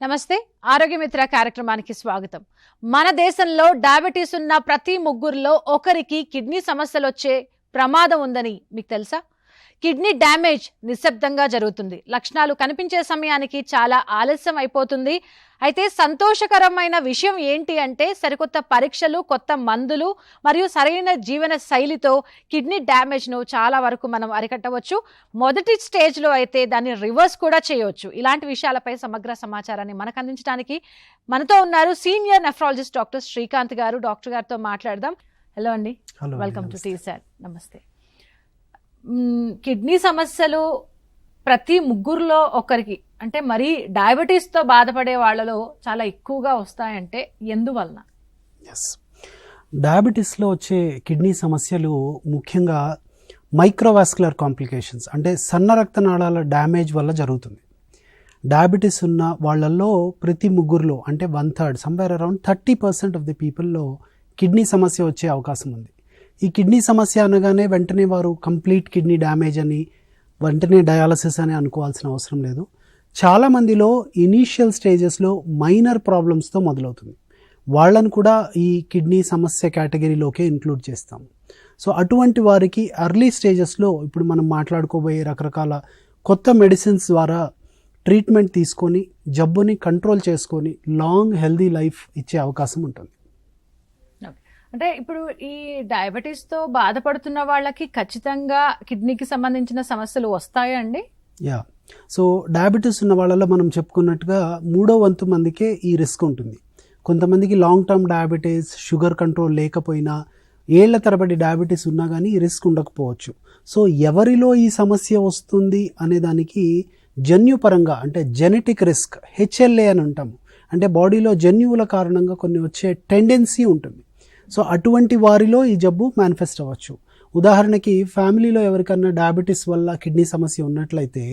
నమస్తే ఆరోగ్య మిత్ర కార్యక్రమానికి స్వాగతం. మన దేశంలో డయాబెటీస్ ఉన్న ప్రతి ముగ్గురులో ఒకరికి కిడ్నీ సమస్యలు వచ్చే ప్రమాదం ఉందని మీకు తెలుసా? కిడ్నీ డ్యామేజ్ నిశ్శబ్దంగా జరుగుతుంది. లక్షణాలు కనిపించే సమయానికి చాలా ఆలస్యం అయిపోతుంది. అయితే సంతోషకరమైన విషయం ఏంటి అంటే సరికొత్త పరీక్షలు, కొత్త మందులు మరియు సరైన జీవన శైలితో కిడ్నీ డ్యామేజ్ను చాలా వరకు మనం అరికట్టవచ్చు. మొదటి స్టేజ్లో అయితే దాన్ని రివర్స్ కూడా చేయవచ్చు. ఇలాంటి విషయాలపై సమగ్ర సమాచారాన్ని మనకు అందించడానికి మనతో ఉన్నారు సీనియర్ నెఫ్రాలజిస్ట్ డాక్టర్ శ్రీకాంత్ గారు. డాక్టర్ గారితో మాట్లాడదాం. హలో అండి, వెల్కమ్ టు టీసాట్. నమస్తే. కిడ్నీ సమస్యలు ప్రతి ముగ్గురులో ఒకరికి అంటే మరి డయాబెటీస్తో బాధపడే వాళ్ళలో చాలా ఎక్కువగా వస్తాయంటే ఎందువలన? డయాబెటీస్లో వచ్చే కిడ్నీ సమస్యలు ముఖ్యంగా మైక్రోవాస్కులర్ కాంప్లికేషన్స్ అంటే సన్న రక్తనాళాల డ్యామేజ్ వల్ల జరుగుతుంది. డయాబెటీస్ ఉన్న వాళ్ళల్లో ప్రతి ముగ్గురులో అంటే 1/3 సంవేర్ అరౌండ్ 30% ఆఫ్ ది పీపుల్లో కిడ్నీ సమస్య వచ్చే అవకాశం ఉంది. ఈ కిడ్నీ సమస్య అనగానే వెంటనే వారు కంప్లీట్ కిడ్నీ డ్యామేజ్ అని వెంటనే డయాలసిస్ అని అనుకోవాల్సిన అవసరం లేదు. చాలామందిలో ఇనీషియల్ స్టేజెస్లో మైనర్ ప్రాబ్లమ్స్తో మొదలవుతుంది. వాళ్ళను కూడా ఈ కిడ్నీ సమస్య కేటగిరీలోకే ఇంక్లూడ్ చేస్తాము. సో అటువంటి వారికి ఎర్లీ స్టేజెస్లో ఇప్పుడు మనం మాట్లాడుకోబోయే రకరకాల కొత్త మెడిసిన్స్ ద్వారా ట్రీట్మెంట్ తీసుకొని జబ్బుని కంట్రోల్ చేసుకొని లాంగ్ హెల్దీ లైఫ్ ఇచ్చే అవకాశం ఉంటుంది. అంటే ఇప్పుడు ఈ డయాబెటీస్తో బాధపడుతున్న వాళ్ళకి ఖచ్చితంగా కిడ్నీకి సంబంధించిన సమస్యలు వస్తాయండి? సో డయాబెటీస్ ఉన్న వాళ్ళలో మనం చెప్పుకున్నట్టుగా 3వ వంతు మందికే ఈ రిస్క్ ఉంటుంది. కొంతమందికి long term diabetes, sugar control లేకపోయినా, ఏళ్ల తరబడి డయాబెటీస్ ఉన్నా కానీ ఈ రిస్క్ ఉండకపోవచ్చు. సో ఎవరిలో ఈ సమస్య వస్తుంది అనే దానికి జన్యుపరంగా అంటే జెనెటిక్ రిస్క్ HLA అని అంటాము. అంటే బాడీలో జన్యువుల కారణంగా కొన్ని వచ్చే టెండెన్సీ ఉంటుంది. సో అటువంటి వారిలో ఈ జబ్బు మేనిఫెస్ట్ అవ్వచ్చు. ఉదాహరణకి ఫ్యామిలీలో ఎవరికన్నా డయాబెటీస్ వల్ల కిడ్నీ సమస్య ఉన్నట్లయితే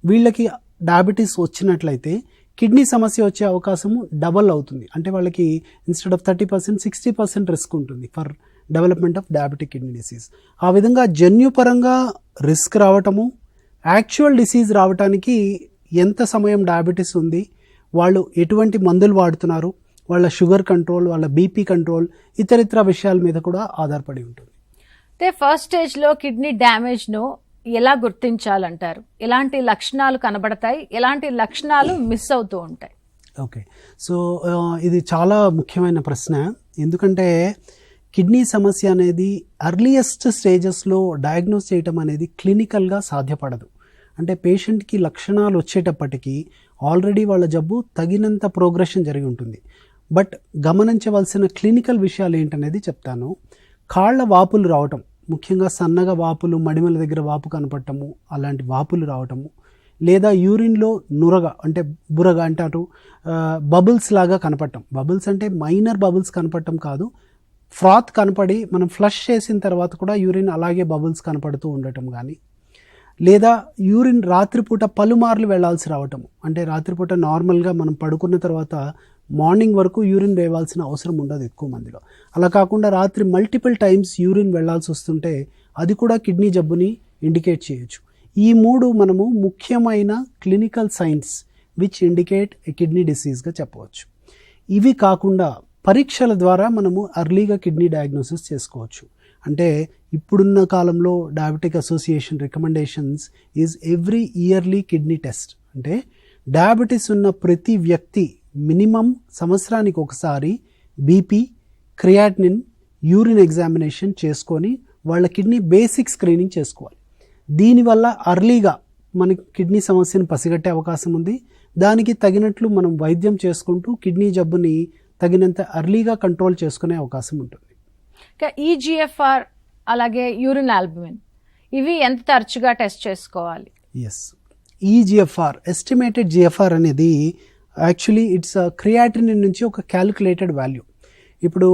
వీళ్ళకి డయాబెటీస్ వచ్చినట్లయితే కిడ్నీ సమస్య వచ్చే అవకాశము డబల్ అవుతుంది. అంటే వాళ్ళకి ఇన్స్టెడ్ ఆఫ్ 30% 60% రిస్క్ ఉంటుంది for development of diabetic kidney disease. ఆ విధంగా జన్యుపరంగా రిస్క్ రావటము, యాక్చువల్ డిసీజ్ రావటానికి ఎంత సమయం డయాబెటీస్ ఉంది, వాళ్ళు ఎటువంటి మందులు వాడుతున్నారు, వాళ్ళ షుగర్ కంట్రోల్, వాళ్ళ బీపీ కంట్రోల్, ఇతరితర విషయాల మీద కూడా ఆధారపడి ఉంటుంది. అంటే ఫస్ట్ స్టేజ్లో కిడ్నీ డ్యామేజ్ను ఎలా గుర్తించాలంటారు? ఎలాంటి లక్షణాలు కనబడతాయి, ఎలాంటి లక్షణాలు మిస్ అవుతూ ఉంటాయి? ఓకే, సో ఇది చాలా ముఖ్యమైన ప్రశ్న. ఎందుకంటే కిడ్నీ సమస్య అనేది అర్లియస్ట్ స్టేజెస్లో డయాగ్నోస్ చేయటం అనేది క్లినికల్గా సాధ్యపడదు. అంటే పేషెంట్కి లక్షణాలు వచ్చేటప్పటికీ ఆల్రెడీ వాళ్ళ జబ్బు తగినంత ప్రోగ్రెషన్ జరిగి ఉంటుంది. బట్ గమనించవలసిన క్లినికల్ విషయాలు ఏంటనేది చెప్తాను. కాళ్ళ వాపులు రావటం, ముఖ్యంగా సన్నగా వాపులు, మడిమల దగ్గర వాపు కనపడటము, అలాంటి వాపులు రావటము, లేదా యూరిన్లో నురగ అంటే బురగ అంటారు, బబుల్స్ లాగా కనపడటం. బబుల్స్ అంటే మైనర్ బబుల్స్ కనపడటం కాదు, ఫ్రాత్ కనపడి మనం ఫ్లష్ చేసిన తర్వాత కూడా యూరిన్ అలాగే బబుల్స్ కనపడుతూ ఉండటం కానీ, లేదా యూరిన్ రాత్రిపూట పలుమార్లు వెళ్లాల్సి రావటం. అంటే రాత్రిపూట నార్మల్గా మనం పడుకున్న తర్వాత మార్నింగ్ వరకు యూరిన్ వేయాల్సిన అవసరం ఉండదు ఎక్కువ మందిలో. అలా కాకుండా రాత్రి మల్టిపుల్ టైమ్స్ యూరిన్ వెళ్లాల్సి వస్తుంటే అది కూడా కిడ్నీ జబ్బుని ఇండికేట్ చేయొచ్చు. ఈ 3 మనము ముఖ్యమైన clinical signs which indicate a kidney డిసీజ్గా చెప్పవచ్చు. ఇవి కాకుండా పరీక్షల ద్వారా మనము అర్లీగా కిడ్నీ డయాగ్నోసిస్ చేసుకోవచ్చు. అంటే ఇప్పుడున్న కాలంలో diabetic association recommendations is every yearly kidney test. అంటే డయాబెటీస్ ఉన్న ప్రతి వ్యక్తి మినిమం సంవత్సరానికి ఒకసారి బీపీ, క్రియాటినిన్, యూరిన్ ఎగ్జామినేషన్ చేసుకొని వాళ్ళ కిడ్నీ బేసిక్ స్క్రీనింగ్ చేసుకోవాలి. దీనివల్ల అర్లీగా మనకి కిడ్నీ సమస్యను పసిగట్టే అవకాశం ఉంది. దానికి తగినట్లు మనం వైద్యం చేసుకుంటూ కిడ్నీ జబ్బుని తగినంత అర్లీగా కంట్రోల్ చేసుకునే అవకాశం ఉంటుంది. ఈజీఎఫ్ఆర్ అలాగే యూరిన్ ఆల్బుమిన్ ఇవి ఎంత తరచుగా టెస్ట్ చేసుకోవాలి? ఎస్, ఈజీఎఫ్ఆర్ ఎస్టిమేటెడ్ జిఎఫ్ఆర్ అనేది యాక్చువల్లీ ఇట్స్ క్రియాటినిన్ నుంచి ఒక క్యాలిక్యులేటెడ్ వాల్యూ. ఇప్పుడు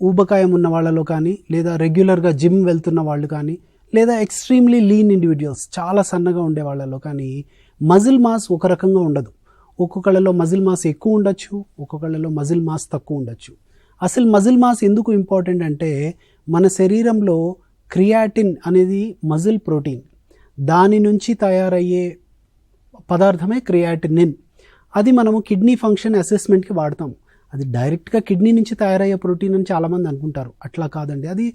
ఊబకాయం ఉన్న వాళ్ళలో కానీ, లేదా రెగ్యులర్గా జిమ్ వెళ్తున్న వాళ్ళు కానీ, లేదా ఎక్స్ట్రీమ్లీ లీన్ ఇండివిజువల్స్ చాలా సన్నగా ఉండే వాళ్ళలో కానీ మజిల్ మాస్ ఒక రకంగా ఉండదు. ఒక్కొక్కళ్ళలో మజిల్ మాస్ ఎక్కువ ఉండొచ్చు, ఒక్కొక్కళ్ళలో మజిల్ మాస్ తక్కువ ఉండొచ్చు. అసలు మజిల్ మాస్ ఎందుకు ఇంపార్టెంట్ అంటే మన శరీరంలో క్రియాటిన్ అనేది మజిల్ ప్రోటీన్, దాని నుంచి తయారయ్యే పదార్థమే క్రియాటినిన్. అది మనము కిడ్నీ ఫంక్షన్ అసెస్మెంట్కి వాడతాం. అది డైరెక్ట్గా కిడ్నీ నుంచి తయారయ్యే ప్రోటీన్ అని చాలామంది అనుకుంటారు. అట్లా కాదండి, అది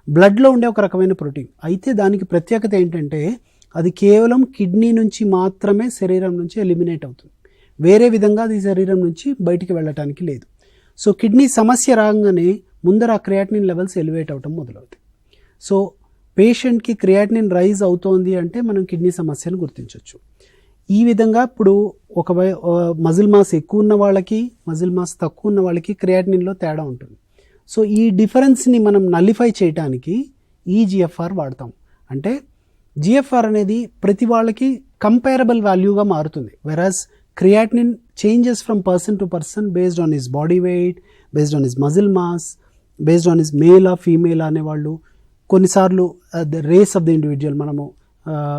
బ్లడ్లో ఉండే ఒక రకమైన ప్రోటీన్. అయితే దానికి ప్రత్యేకత ఏంటంటే అది కేవలం కిడ్నీ నుంచి మాత్రమే శరీరం నుంచి ఎలిమినేట్ అవుతుంది. వేరే విధంగా అది శరీరం నుంచి బయటికి వెళ్ళటానికి లేదు. సో కిడ్నీ సమస్య రాగానే ముందర ఆ క్రియాటినిన్ లెవెల్స్ ఎలివేట్ అవటం మొదలవుతాయి. సో పేషెంట్కి క్రియాటినిన్ రైజ్ అవుతోంది అంటే మనం కిడ్నీ సమస్యను గుర్తించవచ్చు. ఈ విధంగా ఇప్పుడు ఒక మజిల్ మాస్ ఎక్కువ ఉన్న వాళ్ళకి, మజిల్ మాస్ తక్కువ ఉన్న వాళ్ళకి క్రియాటినిన్లో తేడా ఉంటుంది. సో ఈ డిఫరెన్స్ని మనం నల్లిఫై చేయడానికి ఈజిఎఫ్ఆర్ వాడతాం. అంటే జిఎఫ్ఆర్ అనేది ప్రతి వాళ్ళకి కంపేరబుల్ వాల్యూగా మారుతుంది. Average creatinine changes from person to person based on his body weight, based on his muscle mass, based on his మేలా ఫీమేలా అనేవాళ్ళు. కొన్నిసార్లు the race of the individual, మనము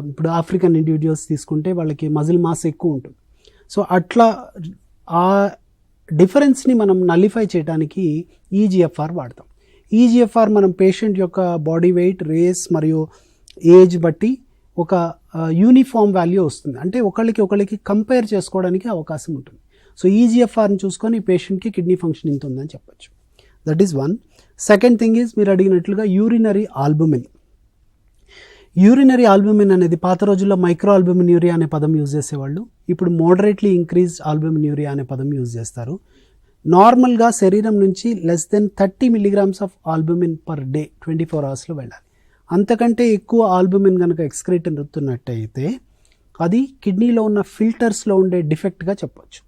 ఇప్పుడు ఆఫ్రికన్ ఇండివిజువల్స్ తీసుకుంటే వాళ్ళకి మజిల్ మాస్ ఎక్కువ ఉంటుంది. సో అట్లా ఆ డిఫరెన్స్ని మనం నల్లిఫై చేయడానికి ఈజిఎఫ్ఆర్ వాడతాం. ఈజిఎఫ్ఆర్ మనం పేషెంట్ యొక్క బాడీ వెయిట్, రేస్ మరియు ఏజ్ బట్టి ఒక యూనిఫామ్ వాల్యూ వస్తుంది. అంటే ఒకళ్ళకి కంపేర్ చేసుకోవడానికి అవకాశం ఉంటుంది. సో ఈజిఎఫ్ఆర్ని చూసుకొని పేషెంట్కి కిడ్నీ ఫంక్షన్ ఇంత ఉందని చెప్పచ్చు. That is one. Second thing is మీరు అడిగినట్లుగా యూరినరీ ఆల్బుమిన్. యూరినరీ ఆల్బుమిన్ అనేది పాత రోజుల్లో మైక్రో ఆల్బుమిన్ యూరియా అనే పదం యూజ్ చేసేవాళ్ళు. ఇప్పుడు మోడరేట్లీ ఇంక్రీజ్డ్ ఆల్బుమిన్ యూరియా అనే పదం యూజ్ చేస్తారు. నార్మల్గా శరీరం నుంచి less than 30 milligrams of albumin per day 24 hours వెళ్ళాలి. అంతకంటే ఎక్కువ ఆల్బుమిన్ కనుక ఎక్స్క్రీట్ అవుతున్నట్టయితే అది కిడ్నీలో ఉన్న ఫిల్టర్స్లో ఉండే డిఫెక్ట్గా చెప్పవచ్చు.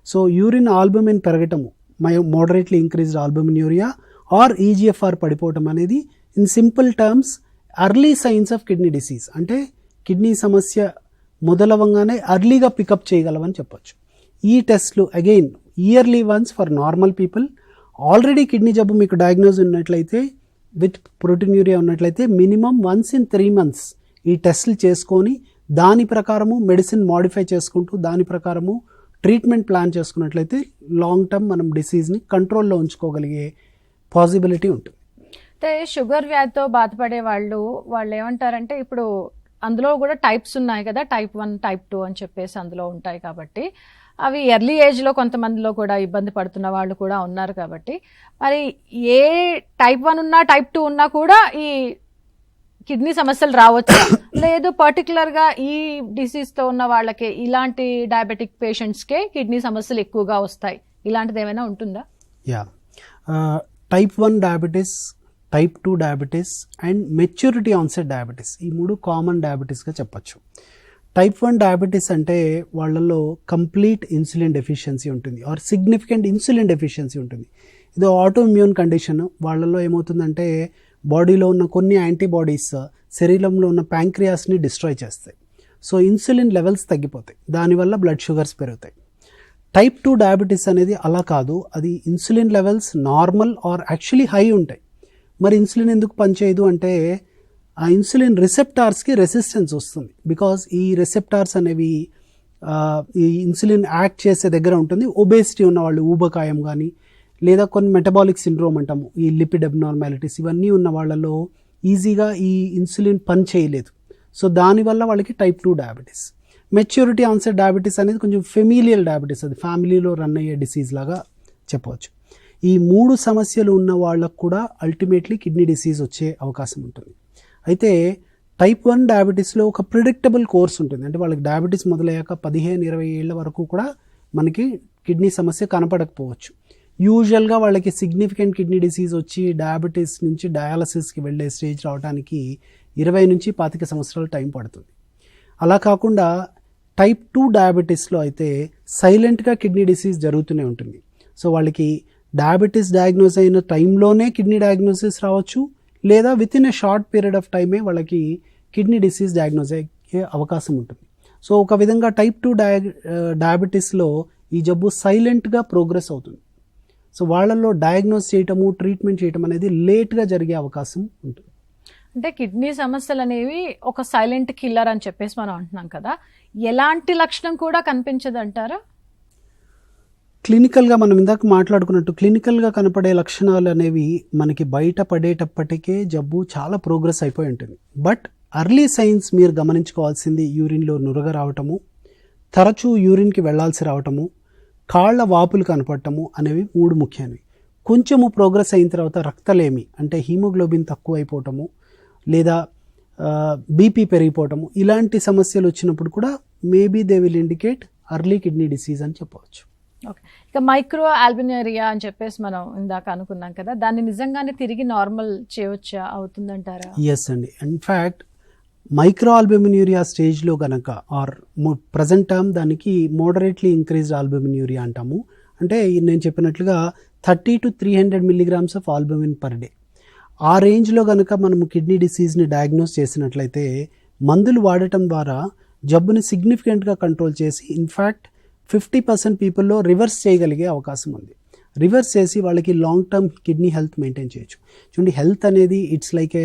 సో యూరిన్ ఆల్బుమిన్ పెరగటము, moderately increased albumin urea or eGFR పడిపోవటం అనేది in simple terms early signs of kidney disease. అంటే కిడ్నీ సమస్య మొదలవంగానే ఎర్లీగా పికప్ చేయగలవని చెప్పొచ్చు. ఈ టెస్ట్లు again yearly once for normal people. Already kidney జబ్బు మీకు డయాగ్నోజ్ ఉన్నట్లయితే, విత్ ప్రోటీన్యూరియా ఉన్నట్లయితే మినిమం వన్స్ ఇన్ 3 months ఈ టెస్ట్లు చేసుకొని దాని ప్రకారము మెడిసిన్ మాడిఫై చేసుకుంటూ దాని ప్రకారము ట్రీట్మెంట్ ప్లాన్ చేసుకున్నట్లయితే లాంగ్ టర్మ్ మనం డిసీజ్ని కంట్రోల్లో ఉంచుకోగలిగే పాసిబిలిటీ ఉంటుంది. అంటే షుగర్ వ్యాధితో బాధపడే వాళ్ళు ఏమంటారంటే, ఇప్పుడు అందులో కూడా టైప్స్ ఉన్నాయి కదా, టైప్ 1, టైప్ 2 అని చెప్పేసి అందులో ఉంటాయి. కాబట్టి అవి ఎర్లీ ఏజ్లో కొంతమందిలో కూడా ఇబ్బంది పడుతున్న వాళ్ళు కూడా ఉన్నారు. కాబట్టి మరి ఏ టైప్ 1 ఉన్నా టైప్ 2 ఉన్నా కూడా ఈ కిడ్నీ సమస్యలు రావచ్చా? లేదు పర్టికులర్గా ఈ డిసీజ్తో ఉన్న వాళ్ళకే, ఇలాంటి డయాబెటిక్ పేషెంట్స్కే కిడ్నీ సమస్యలు ఎక్కువగా వస్తాయి, ఇలాంటిది ఏమైనా ఉంటుందా? Yeah, type 1 diabetes, type 2 diabetes and maturity onset diabetes, ఈ 3 కామన్ డయాబెటీస్గా చెప్పచ్చు. టైప్ 1 డయాబెటీస్ అంటే వాళ్ళల్లో కంప్లీట్ ఇన్సులిన్ డెఫిషియన్సీ ఉంటుంది ఆర్ సిగ్నిఫికెంట్ ఇన్సులిన్ డెఫిషియన్సీ ఉంటుంది. ఇది ఆటో ఇమ్యూన్ కండిషన్. వాళ్ళల్లో ఏమవుతుందంటే బాడీలో ఉన్న కొన్ని యాంటీబాడీస్ శరీరంలో ఉన్న ప్యాంక్రియాస్ని డిస్ట్రాయ్ చేస్తాయి. సో ఇన్సులిన్ లెవెల్స్ తగ్గిపోతాయి, దానివల్ల బ్లడ్ షుగర్స్ పెరుగుతాయి. టైప్ 2 డయాబెటీస్ అనేది అలా కాదు, అది insulin levels normal or actually high ఉంటాయి. మరి ఇన్సులిన్ ఎందుకు పనిచేయదు అంటే ఆ ఇన్సులిన్ రిసెప్టార్స్కి రెసిస్టెన్స్ వస్తుంది. బికాజ్ ఈ రిసెప్టార్స్ అనేవి ఈ ఇన్సులిన్ యాక్ట్ చేసే దగ్గర ఉంటుంది. ఒబేసిటీ ఉన్న వాళ్ళు, ఊబకాయం కానీ లేదా కొన్ని మెటబాలిక్ సిండ్రోమ్ అంటాము, ఈ లిపిడ్ అబ్నార్మాలిటీస్, ఇవన్నీ ఉన్న వాళ్ళలో ఈజీగా ఈ ఇన్సులిన్ పని చేయలేదు. సో దానివల్ల వాళ్ళకి type 2 diabetes. Maturity onset diabetes అనేది కొంచెం ఫెమిలియల్ డయాబెటీస్, అది ఫ్యామిలీలో రన్ అయ్యే డిసీజ్ లాగా చెప్పవచ్చు. ఈ 3 సమస్యలు ఉన్న వాళ్ళకు కూడా అల్టిమేట్లీ కిడ్నీ డిసీజ్ వచ్చే అవకాశం ఉంటుంది. అయితే టైప్ 1 డయాబెటీస్లో ఒక ప్రిడిక్టబుల్ కోర్స్ ఉంటుంది. అంటే వాళ్ళకి డయాబెటీస్ మొదలయ్యాక 15-20 ఏళ్ల వరకు కూడా మనకి కిడ్నీ సమస్య కనపడకపోవచ్చు. యూజువల్గా వాళ్ళకి సిగ్నిఫికెంట్ కిడ్నీ డిసీజ్ వచ్చి డయాబెటీస్ నుంచి డయాలసిస్కి వెళ్ళే స్టేజ్ రావడానికి 20-25 సంవత్సరాలు టైం పడుతుంది. అలా కాకుండా టైప్ 2 డయాబెటీస్లో అయితే సైలెంట్గా కిడ్నీ డిసీజ్ జరుగుతూనే ఉంటుంది. సో వాళ్ళకి డయాబెటీస్ డయాగ్నోస్ అయిన టైంలోనే కిడ్నీ డయాగ్నోసిస్ రావచ్చు, లేదా with in a short period of టైమే వాళ్ళకి కిడ్నీ డిసీజ్ డయాగ్నోస్ అయ్యే అవకాశం ఉంటుంది. సో ఒక విధంగా టైప్ 2 డయాబెటీస్లో ఈ జబ్బు సైలెంట్గా ప్రోగ్రెస్ అవుతుంది. సో వాళ్ళల్లో డయాగ్నోస్ చేయటము, ట్రీట్మెంట్ చేయటం అనేది లేట్గా జరిగే అవకాశం ఉంటుంది. అంటే కిడ్నీ సమస్యలు అనేవి ఒక సైలెంట్ కిల్లర్ అని చెప్పేసి మనం అంటున్నాం కదా, ఎలాంటి లక్షణం కూడా కనిపించదు అంటారా? క్లినికల్గా మనం ఇందాక మాట్లాడుకున్నట్టు క్లినికల్గా కనపడే లక్షణాలు అనేవి మనకి బయట పడేటప్పటికే జబ్బు చాలా ప్రోగ్రెస్ అయిపోయి ఉంటుంది. బట్ అర్లీ సైన్స్ మీరు గమనించుకోవాల్సింది యూరిన్లో నురగ రావటము, తరచూ యూరిన్కి వెళ్లాల్సి రావటము, కాళ్ళ వాపులు కనపడటము అనేవి 3 ముఖ్యమైనవి. కొంచెము ప్రోగ్రెస్ అయిన తర్వాత రక్తలేమి అంటే హీమోగ్లోబిన్ తక్కువ అయిపోవటము లేదా బీపీ పెరిగిపోవటము ఇలాంటి సమస్యలు వచ్చినప్పుడు కూడా maybe they will indicate early kidney disease అని చెప్పవచ్చు. ఓకే, ఇక మైక్రో ఆల్బినేరియా అని చెప్పేసి మనం ఇందాక అనుకున్నాం కదా, దాన్ని నిజంగానే తిరిగి నార్మల్ చేయవచ్చా, అవుతుందంటారా? ఎస్ అండి, ఇన్ఫ్యాక్ట్ మైక్రో ఆల్బుమిన్యూరియా స్టేజ్లో కనుక ఆర్ ప్రజెంట్ టర్మ్ దానికి మోడరేట్లీ ఇంక్రీజ్డ్ ఆల్బుమిన్యూరియా అంటాము. అంటే నేను చెప్పినట్లుగా 30 to 300 milligrams of albumin per day ఆ రేంజ్లో కనుక మనము కిడ్నీ డిసీజ్ని డయాగ్నోస్ చేసినట్లయితే మందులు వాడటం ద్వారా జబ్బుని సిగ్నిఫికెంట్గా కంట్రోల్ చేసి ఇన్ఫ్యాక్ట్ 50% పీపుల్లో రివర్స్ చేయగలిగే అవకాశం ఉంది. రివర్స్ చేసి వాళ్ళకి long term kidney health maintain చేయొచ్చు. చూడండి, హెల్త్ అనేది it's like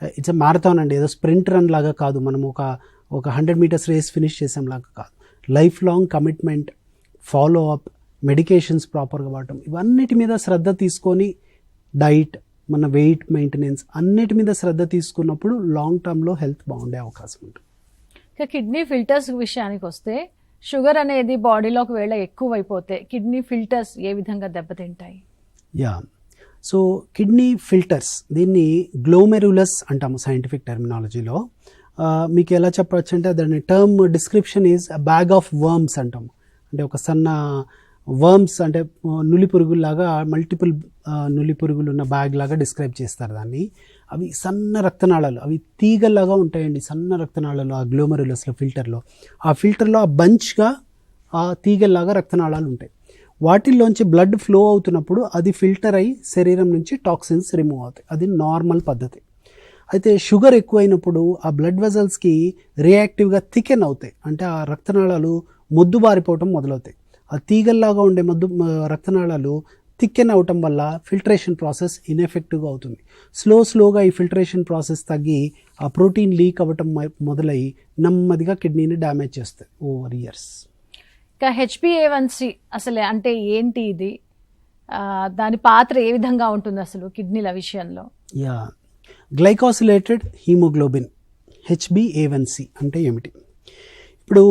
it's a marathon అండి, ఏదో స్ప్రింట్ రన్ లాగా కాదు, మనం ఒక 100 meters రేస్ ఫినిష్ చేసాంలాగా కాదు. Life long commitment, follow up, medications ప్రాపర్గా వాడటం, ఇవన్నిటి మీద శ్రద్ధ తీసుకొని డైట్, మన వెయిట్ మెయింటెనెన్స్ అన్నిటి మీద శ్రద్ధ తీసుకున్నప్పుడు లాంగ్ టర్మ్లో హెల్త్ బాగుండే అవకాశం ఉంటుంది. ఇక కిడ్నీ ఫిల్టర్స్ విషయానికి వస్తే షుగర్ అనేది బాడీలోకి వేళ ఎక్కువైపోతే కిడ్నీ ఫిల్టర్స్ ఏ విధంగా దెబ్బతింటాయి? యా, సో కిడ్నీ ఫిల్టర్స్ దీన్ని గ్లోమెరులస్ అంటాము సైంటిఫిక్ టెర్మినాలజీలో. మీకు ఎలా చెప్పవచ్చు అంటే దాని term description is bag of worms అంటాము. అంటే ఒక సన్న వర్మ్స్ అంటే నులి పురుగుల్లాగా మల్టిపుల్ నులి పురుగులు ఉన్న బ్యాగ్ లాగా డిస్క్రైబ్ చేస్తారు దాన్ని. అవి సన్న రక్తనాళాలు, అవి తీగల్లాగా ఉంటాయండి, సన్న రక్తనాళాలు ఆ గ్లోమెరులస్లో ఫిల్టర్లో. ఆ ఫిల్టర్లో ఆ బంచ్గా ఆ తీగల్లాగా రక్తనాళాలు ఉంటాయి. వాటిల్లోంచి బ్లడ్ ఫ్లో అవుతున్నప్పుడు అది ఫిల్టర్ అయ్యి శరీరం నుంచి టాక్సిన్స్ రిమూవ్ అవుతాయి. అది నార్మల్ పద్ధతి. అయితే షుగర్ ఎక్కువైనప్పుడు ఆ బ్లడ్ వెజల్స్కి రియాక్టివ్గా థికెన్ అవుతాయి, అంటే ఆ రక్తనాళాలు మొద్దుబారిపోవటం మొదలవుతాయి. ఆ తీగల్లాగా ఉండే రక్తనాళాలు థిక్కెన్ అవటం వల్ల ఫిల్టరేషన్ ప్రాసెస్ ఇన్ఎఫెక్టివ్గా అవుతుంది. స్లోగా ఈ ఫిల్టరేషన్ ప్రాసెస్ తగ్గి ఆ ప్రోటీన్ లీక్ అవ్వటం మొదలై నెమ్మదిగా కిడ్నీని డ్యామేజ్ చేస్తాయి ఓవర్ ఇయర్స్. ఇంకా HbA1c అసలు అంటే ఏంటి ఇది, దాని పాత్ర ఏ విధంగా ఉంటుంది అసలు కిడ్నీల విషయంలో? యా, గ్లైకోసిలేటెడ్ హీమోగ్లోబిన్ HbA1c అంటే ఏమిటి? ఇప్పుడు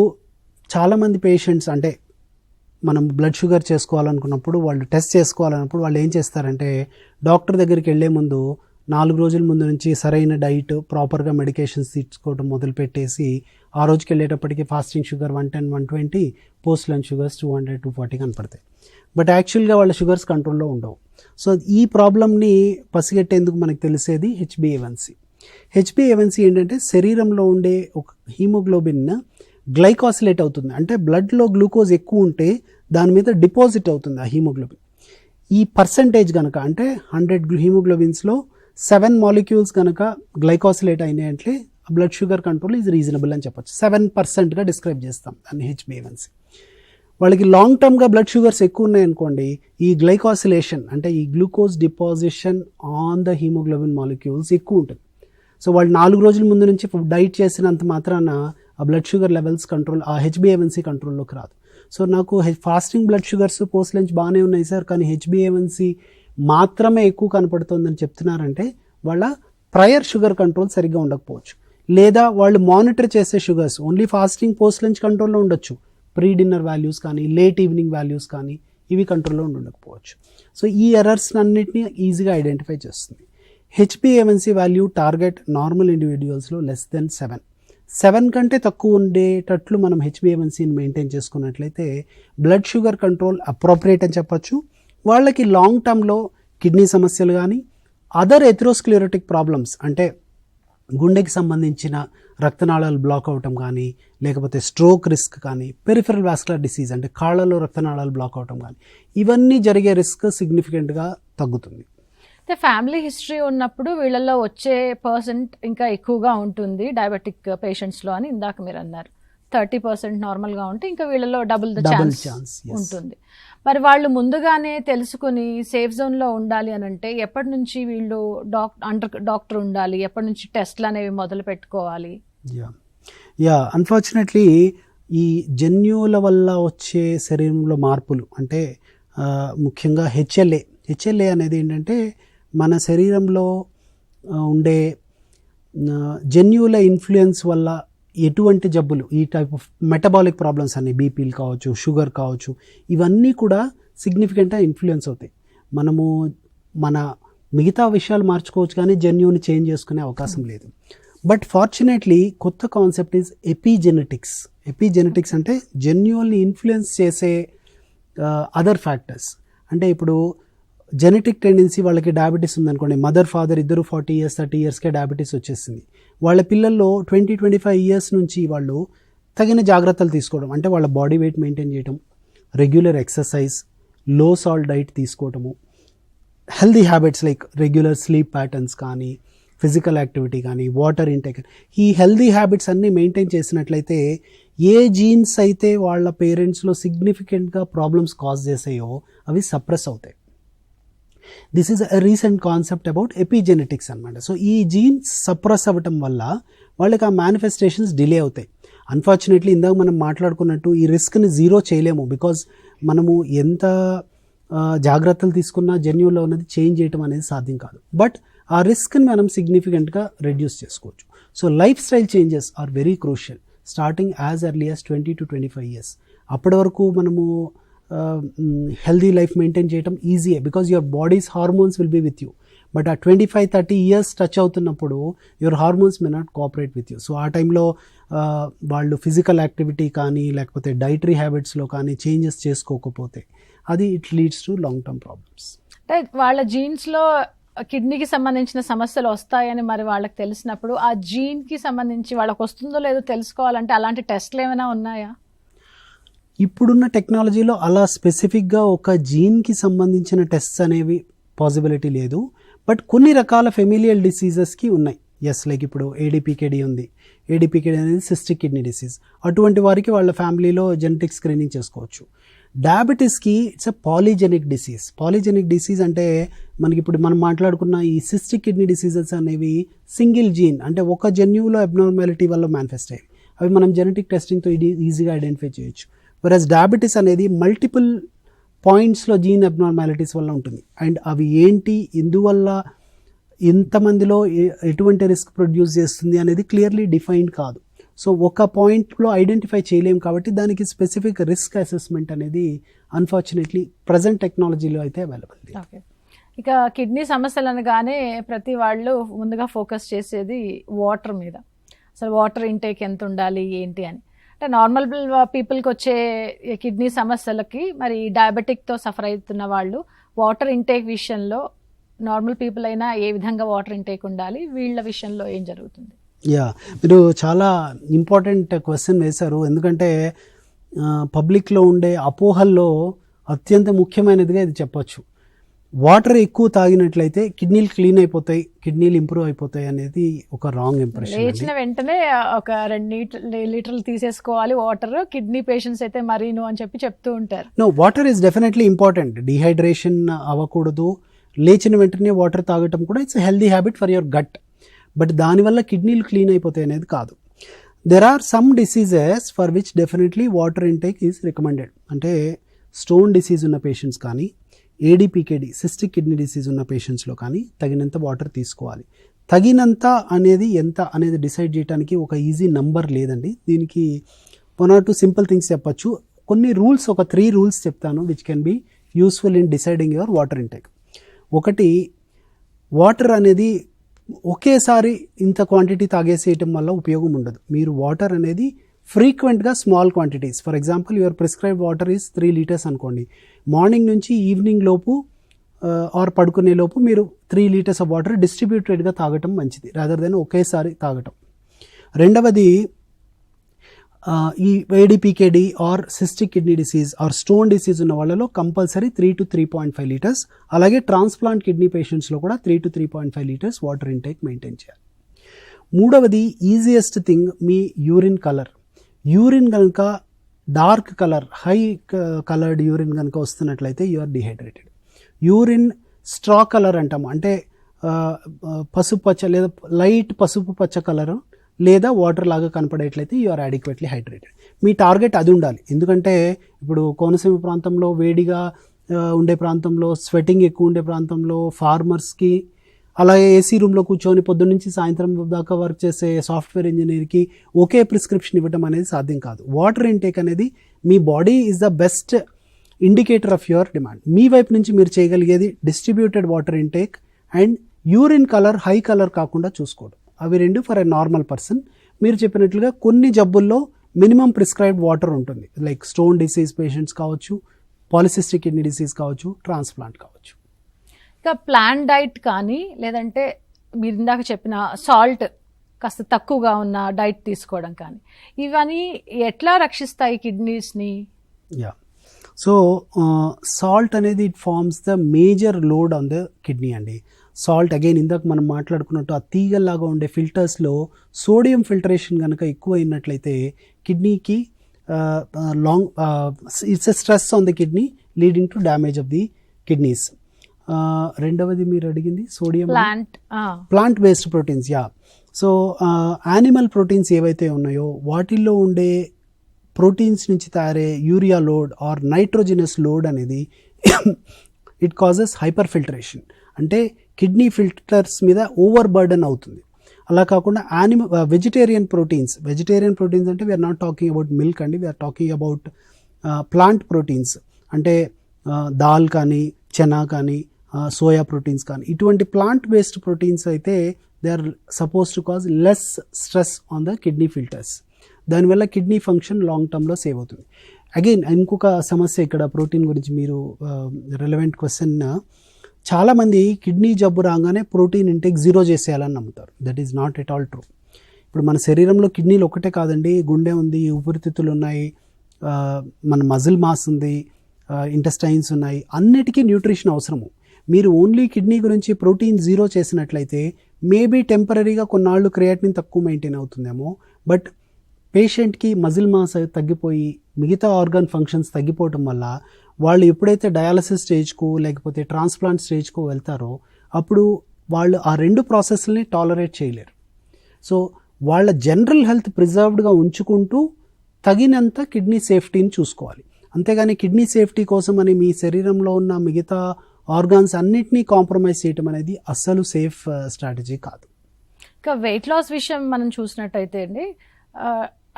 చాలామంది పేషెంట్స్ అంటే మనం బ్లడ్ షుగర్ చేసుకోవాలనుకున్నప్పుడు, వాళ్ళు టెస్ట్ చేసుకోవాలన్నప్పుడు వాళ్ళు ఏం చేస్తారంటే డాక్టర్ దగ్గరికి వెళ్ళే ముందు 4 రోజుల ముందు నుంచి సరైన డైట్, ప్రాపర్గా మెడికేషన్స్ తీసుకోవడం మొదలుపెట్టేసి ఆ రోజుకి వెళ్ళేటప్పటికి fasting sugar 110, 120, post lunch sugars 200, 240 కనపడతాయి. బట్ యాక్చువల్గా వాళ్ళ షుగర్స్ కంట్రోల్లో ఉండవు. సో ఈ ప్రాబ్లమ్ని పసిగట్టేందుకు మనకు తెలిసేది HbA1c. HbA1c ఏంటంటే శరీరంలో ఉండే ఒక హీమోగ్లోబిన్ గ్లైకోసిలేట్ అవుతుంది. అంటే బ్లడ్లో గ్లూకోజ్ ఎక్కువ ఉంటే దాని మీద డిపాజిట్ అవుతుంది ఆ హీమోగ్లోబిన్. ఈ పర్సంటేజ్ కనుక అంటే 100 హీమోగ్లోబిన్స్లో 7 molecules కనుక గ్లైకోసిలేట్ అయినాయి అంటే blood sugar control is reasonable అని చెప్పొచ్చు. 7%గా డిస్క్రైబ్ చేస్తాం దాన్ని HbA1c. వాళ్ళకి లాంగ్ టర్మ్గా బ్లడ్ షుగర్స్ ఎక్కువ ఉన్నాయనుకోండి, ఈ గ్లైకోసిలేషన్ అంటే ఈ glucose deposition on the haemoglobin molecules ఎక్కువ ఉంటుంది. సో వాళ్ళు 4 రోజుల ముందు నుంచి డైట్ చేసినంత మాత్రాన ఆ బ్లడ్ షుగర్ లెవెల్స్ కంట్రోల్, ఆ HbA1c కంట్రోల్లోకి రాదు. సో నాకు fasting blood sugars post lunch బాగానే ఉన్నాయి సార్, కానీ HbA1c మాత్రమే ఎక్కువ కనపడుతుందని చెప్తున్నారంటే వాళ్ళ ప్రయర్ షుగర్ కంట్రోల్ సరిగ్గా ఉండకపోవచ్చు, లేదా వాళ్ళు మానిటర్ చేసే sugars only fasting post lunch కంట్రోల్లో ఉండొచ్చు, ప్రీ డిన్నర్ వాల్యూస్ కానీ లేట్ ఈవినింగ్ వాల్యూస్ కానీ ఇవి కంట్రోల్లో ఉండకపోవచ్చు. సో ఈ ఎర్రర్స్ అన్నిటినీ ఈజీగా ఐడెంటిఫై చేస్తుంది. HbA1c వాల్యూ టార్గెట్ నార్మల్ ఇండివిజువల్స్లో లెస్ దెన్ 7 కంటే తక్కువ ఉండేటట్లు మనం HbA1cని మెయింటైన్ చేసుకున్నట్లయితే బ్లడ్ షుగర్ కంట్రోల్ అప్రోప్రియేట్ అని చెప్పచ్చు. వాళ్ళకి లాంగ్ టర్మ్లో కిడ్నీ సమస్యలు కానీ అదర్ ఎథెరోస్క్లెరోటిక్ ప్రాబ్లమ్స్ అంటే గుండెకి సంబంధించిన రక్తనాళాలు బ్లాక్ అవటం కానీ, లేకపోతే స్ట్రోక్ రిస్క్ కానీ, పెరిఫెరల్ వాస్కులర్ డిసీజ్ అంటే కాళ్ళలో రక్తనాళాలు బ్లాక్ అవటం కానీ, ఇవన్నీ జరిగే రిస్క్ సిగ్నిఫికెంట్గా తగ్గుతుంది. ఫ్యామిలీ హిస్టరీ ఉన్నప్పుడు వీళ్ళల్లో వచ్చే పర్సెంట్ ఇంకా ఎక్కువగా ఉంటుంది డయాబెటిక్ పేషెంట్స్లో అని ఇందాక మీరు అన్నారు. 30% నార్మల్గా ఉంటే ఇంకా వీళ్ళలో డబుల్ ద ఛాన్స్ ఉంటుంది. మరి వాళ్ళు ముందుగానే తెలుసుకుని సేఫ్ జోన్లో ఉండాలి అని అంటే ఎప్పటి నుంచి వీళ్ళు డాక్టర్ ఉండాలి, ఎప్పటి నుంచి టెస్ట్లు అనేవి మొదలు పెట్టుకోవాలి? అన్ఫార్చునేట్లీ ఈ జన్యువుల వల్ల వచ్చే శరీరంలో మార్పులు అంటే ముఖ్యంగా హెచ్ఎల్ఏ అనేది ఏంటంటే మన శరీరంలో ఉండే జన్యువుల ఇన్ఫ్లుయెన్స్ వల్ల ఎటువంటి జబ్బులు, ఈ టైప్ ఆఫ్ మెటబాలిక్ ప్రాబ్లమ్స్ అన్ని, బీపీలు కావచ్చు, షుగర్ కావచ్చు, ఇవన్నీ కూడా సిగ్నిఫికెంట్గా ఇన్ఫ్లుయెన్స్ అవుతాయి. మనము మన మిగతా విషయాలు మార్చుకోవచ్చు కానీ జన్యువుని చేంజ్ చేసుకునే అవకాశం లేదు. బట్ ఫార్చునేట్లీ కొత్త కాన్సెప్ట్ ఈజ్ ఎపిజెనెటిక్స్. ఎపిజెనెటిక్స్ అంటే జన్యువుల్ని ఇన్ఫ్లుయెన్స్ చేసే అదర్ ఫ్యాక్టర్స్. అంటే ఇప్పుడు జెనెటిక్ టెండెన్సీ, వాళ్ళకి డయాబెటీస్ ఉందనుకోండి, మదర్ ఫాదర్ ఇద్దరు 40 years 30 yearsకే డయాబెటీస్ వచ్చేసింది. వాళ్ళ పిల్లల్లో 20-25 years నుంచి వాళ్ళు తగిన జాగ్రత్తలు తీసుకోవడం, అంటే వాళ్ళ బాడీ వెయిట్ మెయింటైన్ చేయడం, regular exercise, low salt diet తీసుకోవటము, healthy habits like regular sleep patterns కానీ, ఫిజికల్ యాక్టివిటీ కానీ, వాటర్ ఇంటేక్, ఈ హెల్దీ హ్యాబిట్స్ అన్నీ మెయింటైన్ చేసినట్లయితే ఏ జీన్స్ అయితే వాళ్ళ పేరెంట్స్లో సిగ్నిఫికెంట్గా ప్రాబ్లమ్స్ కాజ్ చేసాయో అవి సప్రెస్ అవుతాయి. This is a recent concept about epigenetics అనమాట. సో ఈ జీన్స్ సప్రెస్ అవ్వటం వల్ల వాళ్ళకి ఆ మేనిఫెస్టేషన్స్ డిలే అవుతాయి. అన్ఫార్చునేట్లీ ఇందాక మనం మాట్లాడుకున్నట్టు ఈ రిస్క్ని జీరో చేయలేము, బికాజ్ మనము ఎంత జాగ్రత్తలు తీసుకున్నా జన్యువులో ఉన్నది చేంజ్ చేయడం అనేది సాధ్యం కాదు. బట్ ఆ రిస్క్ని మనం సిగ్నిఫికెంట్గా రెడ్యూస్ చేసుకోవచ్చు. So lifestyle changes are very crucial, starting as early as 20 to 25 years. అప్పటి వరకు మనము హెల్దీ లైఫ్ మెయింటైన్ చేయడం ఈజీయే, because your body's hormones will be with you. But ఆ 25-30 years టచ్ అవుతున్నప్పుడు your hormones may not cooperate with you. So ఆ టైంలో వాళ్ళు ఫిజికల్ యాక్టివిటీ కానీ లేకపోతే డైటరీ హ్యాబిట్స్లో కానీ చేంజెస్ చేసుకోకపోతే అది it leads to long term problems. అంటే వాళ్ళ జీన్స్లో కిడ్నీకి సంబంధించిన సమస్యలు వస్తాయని మరి వాళ్ళకి తెలిసినప్పుడు ఆ జీన్కి సంబంధించి వాళ్ళకి వస్తుందో లేదో తెలుసుకోవాలంటే అలాంటి టెస్ట్లు ఏమైనా ఉన్నాయా? ఇప్పుడున్న టెక్నాలజీలో అలా స్పెసిఫిక్గా ఒక జీన్కి సంబంధించిన టెస్ట్స్ అనేవి పాసిబిలిటీ లేదు. బట్ కొన్ని రకాల ఫెమిలియల్ డిసీజెస్కి ఉన్నాయి. ఎస్, లైక్ ఇప్పుడు ఏడీపీకేడి ఉంది. ఏడీపీకేడి అనేది సిస్టిక్ కిడ్నీ డిసీజ్. అటువంటి వారికి వాళ్ళ ఫ్యామిలీలో జెనెటిక్ స్క్రీనింగ్ చేసుకోవచ్చు. డయాబెటీస్కి it's a polygenic disease. Polygenic disease అంటే మనకి ఇప్పుడు మనం మాట్లాడుకున్న ఈ సిస్టిక్ కిడ్నీ డిసీజెస్ అనేవి సింగిల్ జీన్, అంటే ఒక జన్యువులో అబ్నార్మాలిటీ వల్ల మేనిఫెస్ట్ అయ్యేవి. అవి మనం జెనెటిక్ టెస్టింగ్తో ఈజీగా ఐడెంటిఫై చేయొచ్చు. వెరస్ డయాబెటీస్ అనేది మల్టిపుల్ పాయింట్స్లో జీన్ అబ్నార్మాలిటీస్ వల్ల ఉంటుంది. అండ్ అవి ఏంటి, ఎందువల్ల, ఎంతమందిలో ఎటువంటి రిస్క్ ప్రొడ్యూస్ చేస్తుంది అనేది క్లియర్లీ డిఫైన్డ్ కాదు. సో ఒక పాయింట్లో ఐడెంటిఫై చేయలేము కాబట్టి దానికి స్పెసిఫిక్ రిస్క్ అసెస్మెంట్ అనేది అన్ఫార్చునేట్లీ ప్రజెంట్ టెక్నాలజీలో అయితే అవైలబుల్. ఓకే, ఇక కిడ్నీ సమస్యలు అనగానే ప్రతి వాళ్ళు ముందుగా ఫోకస్ చేసేది వాటర్ మీద. అసలు వాటర్ ఇంటేక్ ఎంత ఉండాలి ఏంటి అని. అంటే నార్మల్ పీపుల్కి వచ్చే కిడ్నీ సమస్యలకి మరి డయాబెటిక్తో సఫర్ అవుతున్న వాళ్ళు వాటర్ ఇంటేక్ విషయంలో నార్మల్ పీపుల్ అయినా ఏ విధంగా వాటర్ ఇంటేక్ ఉండాలి, వీళ్ళ విషయంలో ఏం జరుగుతుంది? యా, మీరు చాలా ఇంపార్టెంట్ క్వశ్చన్ వేశారు. ఎందుకంటే పబ్లిక్లో ఉండే అపోహల్లో అత్యంత ముఖ్యమైనదిగా ఇది చెప్పొచ్చు. వాటర్ ఎక్కువ తాగినట్లయితే కిడ్నీలు క్లీన్ అయిపోతాయి, కిడ్నీలు ఇంప్రూవ్ అయిపోతాయి అనేది ఒక రాంగ్ ఇంప్రెషన్. లేచిన వెంటనే ఒక 2 లీటర్లు తీసేసుకోవాలి వాటర్, కిడ్నీ పేషెంట్స్ అయితే మరీను అని చెప్తూ ఉంటారు. No, water is definitely important. Dehydration అవ్వకూడదు. లేచిన వెంటనే వాటర్ తాగటం కూడా it's healthy habit for your gut. But దానివల్ల కిడ్నీలు క్లీన్ అయిపోతాయి అనేది కాదు. There are some diseases for which definitely water intake is recommended. అంటే స్టోన్ డిసీజ్ ఉన్న పేషెంట్స్ కానీ, ఏడీపీకేడి సిస్టిక్ కిడ్నీ డిసీజ్ ఉన్న పేషెంట్స్లో కానీ తగినంత వాటర్ తీసుకోవాలి. తగినంత అనేది ఎంత అనేది డిసైడ్ చేయడానికి ఒక ఈజీ నంబర్ లేదండి. దీనికి 1 or 2 సింపుల్ థింగ్స్ చెప్పచ్చు. కొన్ని రూల్స్, ఒక 3 రూల్స్ చెప్తాను which can be useful in deciding your water intake. ఒకటి, వాటర్ అనేది ఒకేసారి ఇంత క్వాంటిటీ తాగేసేయటం వల్ల ఉపయోగం ఉండదు. మీరు వాటర్ అనేది ఫ్రీక్వెంట్గా small quantities, for example your prescribe water is 3 liters అనుకోండి. మార్నింగ్ నుంచి ఈవినింగ్ లోపు ఆర్ పడుకునే లోపు మీరు 3 liters ఆఫ్ వాటర్ డిస్ట్రిబ్యూటెడ్గా తాగటం మంచిది, రాదర్ దెన్ ఒకేసారి తాగటం. రెండవది, ఈ ADPKD or cystic kidney disease or stone disease ఉన్న వాళ్ళలో కంపల్సరీ 3 to 3.5 liters, అలాగే ట్రాన్స్ప్లాంట్ కిడ్నీ పేషెంట్స్లో కూడా 3 to 3.5 liters water intake maintain చేయాలి. మూడవది, ఈజియెస్ట్ థింగ్, మీ యూరిన్ కలర్. యూరిన్ కనుక dark colour, high coloured urine కనుక వస్తున్నట్లయితే you are dehydrated. Urine straw colour అంటాము, అంటే పసుపు పచ్చ లేదా లైట్ పసుపు పచ్చ కలరు లేదా వాటర్ లాగా కనపడేట్లయితే యు ఆర్ అడిక్వేట్లీ హైడ్రేటెడ్. మీ టార్గెట్ అది ఉండాలి. ఎందుకంటే ఇప్పుడు కోనసీమ ప్రాంతంలో, వేడిగా ఉండే ప్రాంతంలో, స్వెటింగ్ ఎక్కువ ఉండే ప్రాంతంలో ఫార్మర్స్కి అలాగే ఏసీ రూమ్లో కూర్చొని పొద్దున్న నుంచి సాయంత్రం దాకా వర్క్ చేసే సాఫ్ట్వేర్ ఇంజనీర్కి ఒకే ప్రిస్క్రిప్షన్ ఇవ్వడం అనేది సాధ్యం కాదు. వాటర్ ఇంటేక్ అనేది మీ body is the best indicator of your demand. మీ వైపు నుంచి మీరు చేయగలిగేది distributed water intake and urine colour high colour కాకుండా చూసుకోవడం. అవి రెండు ఫర్ ఎ నార్మల్ పర్సన్. మీరు చెప్పినట్లుగా కొన్ని జబ్బుల్లో మినిమం ప్రిస్క్రైబ్డ్ వాటర్ ఉంటుంది, లైక్ స్టోన్ డిసీజ్ పేషెంట్స్ కావచ్చు, పాలిసిస్టిక్ కిడ్నీ డిసీజ్ కావచ్చు, ట్రాన్స్ప్లాంట్ కావచ్చు. ఇంకా ప్లాంట్ డైట్ కానీ లేదంటే మీరు ఇందాక చెప్పిన సాల్ట్ కాస్త తక్కువగా ఉన్న డైట్ తీసుకోవడం కానీ ఇవన్నీ ఎట్లా రక్షిస్తాయి కిడ్నీస్ని? యా, సో సాల్ట్ అనేది it forms the major load on the kidney అండి. సాల్ట్ అగైన్ ఇందాక మనం మాట్లాడుకున్నట్టు ఆ తీగల్లాగా ఉండే ఫిల్టర్స్లో సోడియం ఫిల్టరేషన్ కనుక ఎక్కువ అయినట్లయితే కిడ్నీకి it's a stress on the kidney leading to damage of the kidneys. రెండవది మీరు అడిగింది sodium plant based proteins. Yeah, so animal proteins ఏవైతే ఉన్నాయో వాటిల్లో ఉండే ప్రోటీన్స్ నుంచి తయారయ్యే urea load or nitrogenous load అనేది ఇట్ కాజెస్ హైపర్ ఫిల్టరేషన్, అంటే కిడ్నీ ఫిల్టర్స్ మీద ఓవర్ బర్డన్ అవుతుంది. అలా కాకుండా వెజిటేరియన్ ప్రోటీన్స్ అంటే we're not talking about milk అండి, we're talking about plant proteins, అంటే దాల్ కానీ చెనా కానీ సోయా ప్రోటీన్స్ కానీ ఇటువంటి ప్లాంట్ బేస్డ్ ప్రోటీన్స్ అయితే they are suppose to cause less stress on the kidney filters. దానివల్ల కిడ్నీ ఫంక్షన్ లాంగ్ టర్మ్లో సేవ్ అవుతుంది. అగైన్ ఇంకొక సమస్య ఇక్కడ ప్రోటీన్ గురించి మీరు రెలవెంట్ క్వశ్చన్, చాలామంది కిడ్నీ జబ్బు రాగానే ప్రోటీన్ ఇంటేక్ జీరో చేసేయాలని నమ్ముతారు. That is not at all true. ఇప్పుడు మన శరీరంలో కిడ్నీలు ఒకటే కాదండి, గుండె ఉంది, ఊపిరితిత్తులు ఉన్నాయి, మన మజిల్ మాస్ ఉంది, ఇంటెస్టైన్స్ ఉన్నాయి, అన్నిటికీ న్యూట్రిషన్ అవసరము. మీరు ఓన్లీ కిడ్నీ గురించి ప్రోటీన్ జీరో చేసినట్లయితే మేబీ టెంపరీగా కొన్నాళ్ళు క్రియాటినిన్ తక్కువ మెయింటైన్ అవుతుందేమో, బట్ పేషెంట్కి మజిల్ మాస్ తగ్గిపోయి మిగతా ఆర్గాన్ ఫంక్షన్స్ తగ్గిపోవటం వల్ల వాళ్ళు ఎప్పుడైతే డయాలసిస్ స్టేజ్కు లేకపోతే ట్రాన్స్ప్లాంట్ స్టేజ్కు వెళ్తారో అప్పుడు వాళ్ళు ఆ రెండు ప్రాసెస్ని టాలరేట్ చేయలేరు. సో వాళ్ళ జనరల్ హెల్త్ ప్రిజర్వ్డ్గా ఉంచుకుంటూ తగినంత కిడ్నీ సేఫ్టీని చూసుకోవాలి. అంతేగాని కిడ్నీ సేఫ్టీ కోసం అని మీ శరీరంలో ఉన్న మిగతా ఆర్గాన్స్ అన్నిటినీ కాంప్రమైజ్ చేయటం అనేది అస్సలు సేఫ్ స్ట్రాటజీ కాదు. ఇంకా వెయిట్ లాస్ విషయం మనం చూసినట్టయితే అండి,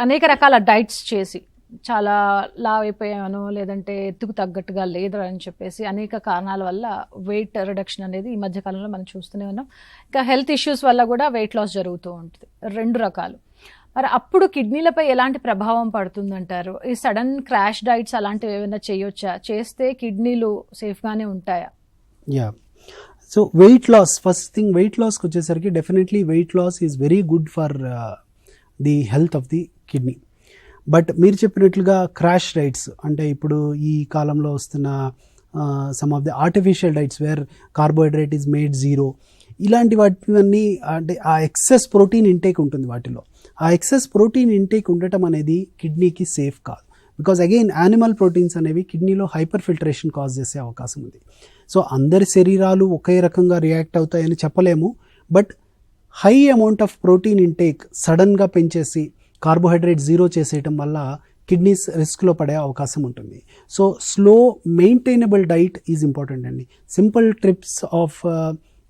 అనేక రకాల డైట్స్ చేసి చాలా లావ్ అయిపోయాను లేదంటే ఎత్తుకు తగ్గట్టుగా లేదు అని చెప్పేసి అనేక కారణాల వల్ల వెయిట్ రిడక్షన్ అనేది ఈ మధ్యకాలంలో మనం చూస్తూనే ఉన్నాం. ఇంకా హెల్త్ ఇష్యూస్ వల్ల కూడా వెయిట్ లాస్ జరుగుతూ ఉంటుంది, రెండు రకాలు. మరి అప్పుడు కిడ్నీలపై ఎలాంటి ప్రభావం పడుతుందంటారు? ఈ సడన్ క్రాష్ డైట్స్ అలాంటివి ఏమైనా చేయొచ్చా? చేస్తే కిడ్నీలు సేఫ్గానే ఉంటాయా? Yeah, so weight loss, first thing weight లాస్కి వచ్చేసరికి definitely weight loss is very good for the health of the kidney. But మీరు చెప్పినట్లుగా క్రాష్ డైట్స్ అంటే ఇప్పుడు ఈ కాలంలో వస్తున్న some of the artificial diets where carbohydrate is made zero, ఇలాంటి వాటివన్నీ అంటే ఆ ఎక్సెస్ ప్రోటీన్ ఇంటేక్ ఉంటుంది వాటిలో. ఆ ఎక్సెస్ ప్రోటీన్ ఇంటేక్ ఉండటం అనేది కిడ్నీకి సేఫ్ కాదు. బికాజ్ అగైన్ యానిమల్ ప్రోటీన్స్ అనేవి కిడ్నీలో హైపర్ ఫిల్టరేషన్ కాజ్ చేసే అవకాశం ఉంది. సో అందరి శరీరాలు ఒకే రకంగా రియాక్ట్ అవుతాయని చెప్పలేము, but high amount of protein intake సడన్గా పెంచేసి కార్బోహైడ్రేట్ జీరో చేసేయటం వల్ల కిడ్నీస్ రిస్క్లో పడే అవకాశం ఉంటుంది. So slow maintainable diet is important అండి. Simple trips of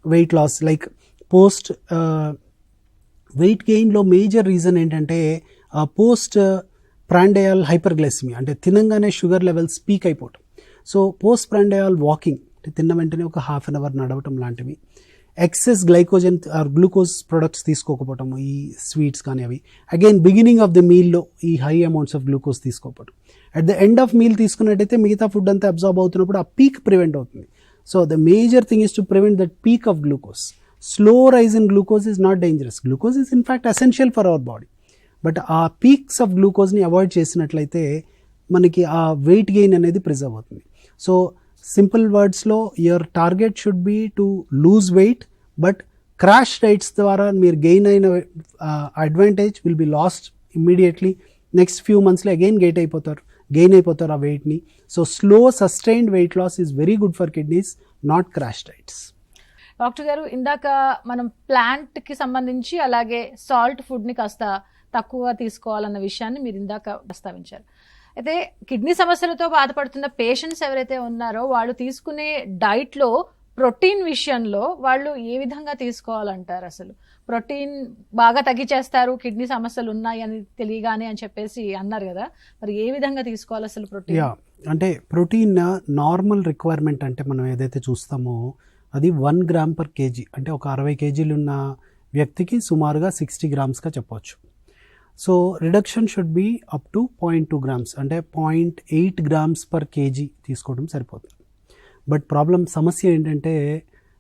weight loss like post weight గెయిన్లో మేజర్ రీజన్ ఏంటంటే పోస్ట్ ప్రాండయాల్ హైపర్గ్లైసిమియా, అంటే తినంగానే షుగర్ లెవెల్స్ పీక్ అయిపోవటం. సో పోస్ట్ ప్రాండయాల్ వాకింగ్, అంటే తిన్న వెంటనే ఒక హాఫ్ అన్ అవర్ నడవటం లాంటివి, excess glycogen or glucose products తీసుకోకపోవటము, ఈ స్వీట్స్ కానీ అవి, అగైన్ బిగినింగ్ ఆఫ్ ద మీల్లో ఈ హై అమౌంట్స్ ఆఫ్ గ్లూకోజ్ తీసుకోకపోవడం, at the end of meal తీసుకున్నట్టయితే మిగతా ఫుడ్ అంతా అబ్జార్బ్ అవుతున్నప్పుడు ఆ పీక్ ప్రివెంట్ అవుతుంది. So the major thing is to prevent that peak of glucose. Slow rise in glucose is not dangerous, glucose is in fact essential for our body, but ఆ peaks of గ్లూకోజ్ని avoid చేసినట్లయితే మనకి ఆ weight gain అనేది preserve అవుతుంది. So simple వర్డ్స్లో your target should be to lose weight, but crash diets ద్వారా మీరు గెయిన్ అయిన advantage will be lost immediately. Next few మంత్స్లో అగైన్ గెయిన్ అయిపోతారు ఆ వెయిట్ని. So slow sustained weight loss is very good for kidneys, not crash diets. Doctor గారు, ఇందాక మనం ప్లాంట్కి సంబంధించి అలాగే సాల్ట్ ఫుడ్ని కాస్త తక్కువగా తీసుకోవాలన్న విషయాన్ని మీరు ఇందాక ప్రస్తావించారు. అయితే కిడ్నీ సమస్యలతో బాధపడుతున్న పేషెంట్స్ ఎవరైతే ఉన్నారో వాళ్ళు తీసుకునే డైట్లో ప్రోటీన్ విషయంలో వాళ్ళు ఏ విధంగా తీసుకోవాలంటారు? అసలు ప్రోటీన్ బాగా తగ్గించేస్తారు, కిడ్నీ సమస్యలు ఉన్నాయి అని తెలియగానే అని చెప్పేసి అన్నారు కదా, మరి ఏ విధంగా తీసుకోవాలి అసలు ప్రోటీన్? అంటే ప్రోటీన్ నార్మల్ రిక్వైర్మెంట్ అంటే మనం ఏదైతే చూస్తామో అది 1 గ్రామ్ పర్ కేజీ, అంటే ఒక 60 కేజీలు ఉన్న వ్యక్తికి సుమారుగా 60 గ్రామ్స్గా చెప్పవచ్చు. So reduction should be up to 0.2 grams, అంటే 0.8 గ్రామ్స్ పర్ కేజీ తీసుకోవడం సరిపోతుంది. బట్ సమస్య ఏంటంటే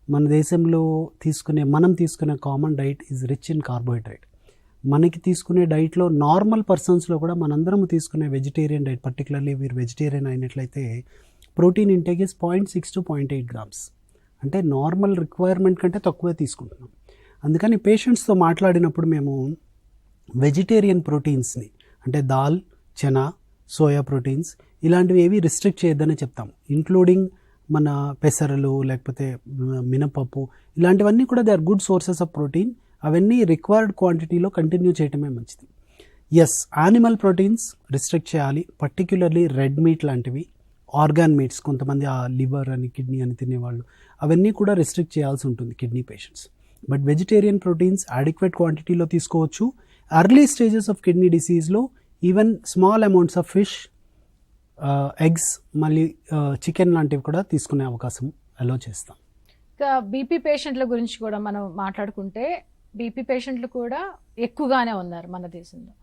మన దేశంలో మనం తీసుకునే common diet is rich in carbohydrate. మనకి తీసుకునే డైట్లో నార్మల్ పర్సన్స్లో కూడా మనందరం తీసుకునే వెజిటేరియన్ డైట్, పర్టికులర్లీ వీరు వెజిటేరియన్ అయినట్లయితే protein intake is 0.6 to 0.8 grams, అంటే నార్మల్ రిక్వైర్మెంట్ కంటే తక్కువే తీసుకుంటున్నాం. అందుకని పేషెంట్స్తో మాట్లాడినప్పుడు మేము వెజిటేరియన్ ప్రోటీన్స్ని, అంటే దాల్, చెనా, సోయా ప్రోటీన్స్ ఇలాంటివి ఏవి రిస్ట్రిక్ట్ చేయొద్దని చెప్తాము. ఇంక్లూడింగ్ మన పెసరలు, లేకపోతే మినపప్పు, ఇలాంటివన్నీ కూడా they are good sources of protein. అవన్నీ రిక్వైర్డ్ క్వాంటిటీలో కంటిన్యూ చేయటమే మంచిది. ఎస్, యానిమల్ ప్రోటీన్స్ రిస్ట్రిక్ట్ చేయాలి, పర్టిక్యులర్లీ రెడ్ మీట్ లాంటివి, ఆర్గాన్ మీట్స్, కొంతమంది ఆ లివర్ అని కిడ్నీ అని తినేవాళ్ళు, అవన్నీ కూడా రిస్ట్రిక్ట్ చేయాల్సి ఉంటుంది kidney patients. But vegetarian proteins adequate క్వాంటిటీలో తీసుకోవచ్చు. ఎర్లీ స్టేజెస్ ఆఫ్ కిడ్నీ డిసీజ్లో even small amounts of fish, eggs, మళ్ళీ చికెన్ లాంటివి కూడా తీసుకునే అవకాశం అలో చేస్తాం. ఇంకా బీపీ పేషెంట్ల గురించి కూడా మనం మాట్లాడుకుంటే, బీపీ పేషెంట్లు కూడా ఎక్కువగానే ఉన్నారు మన దేశంలో.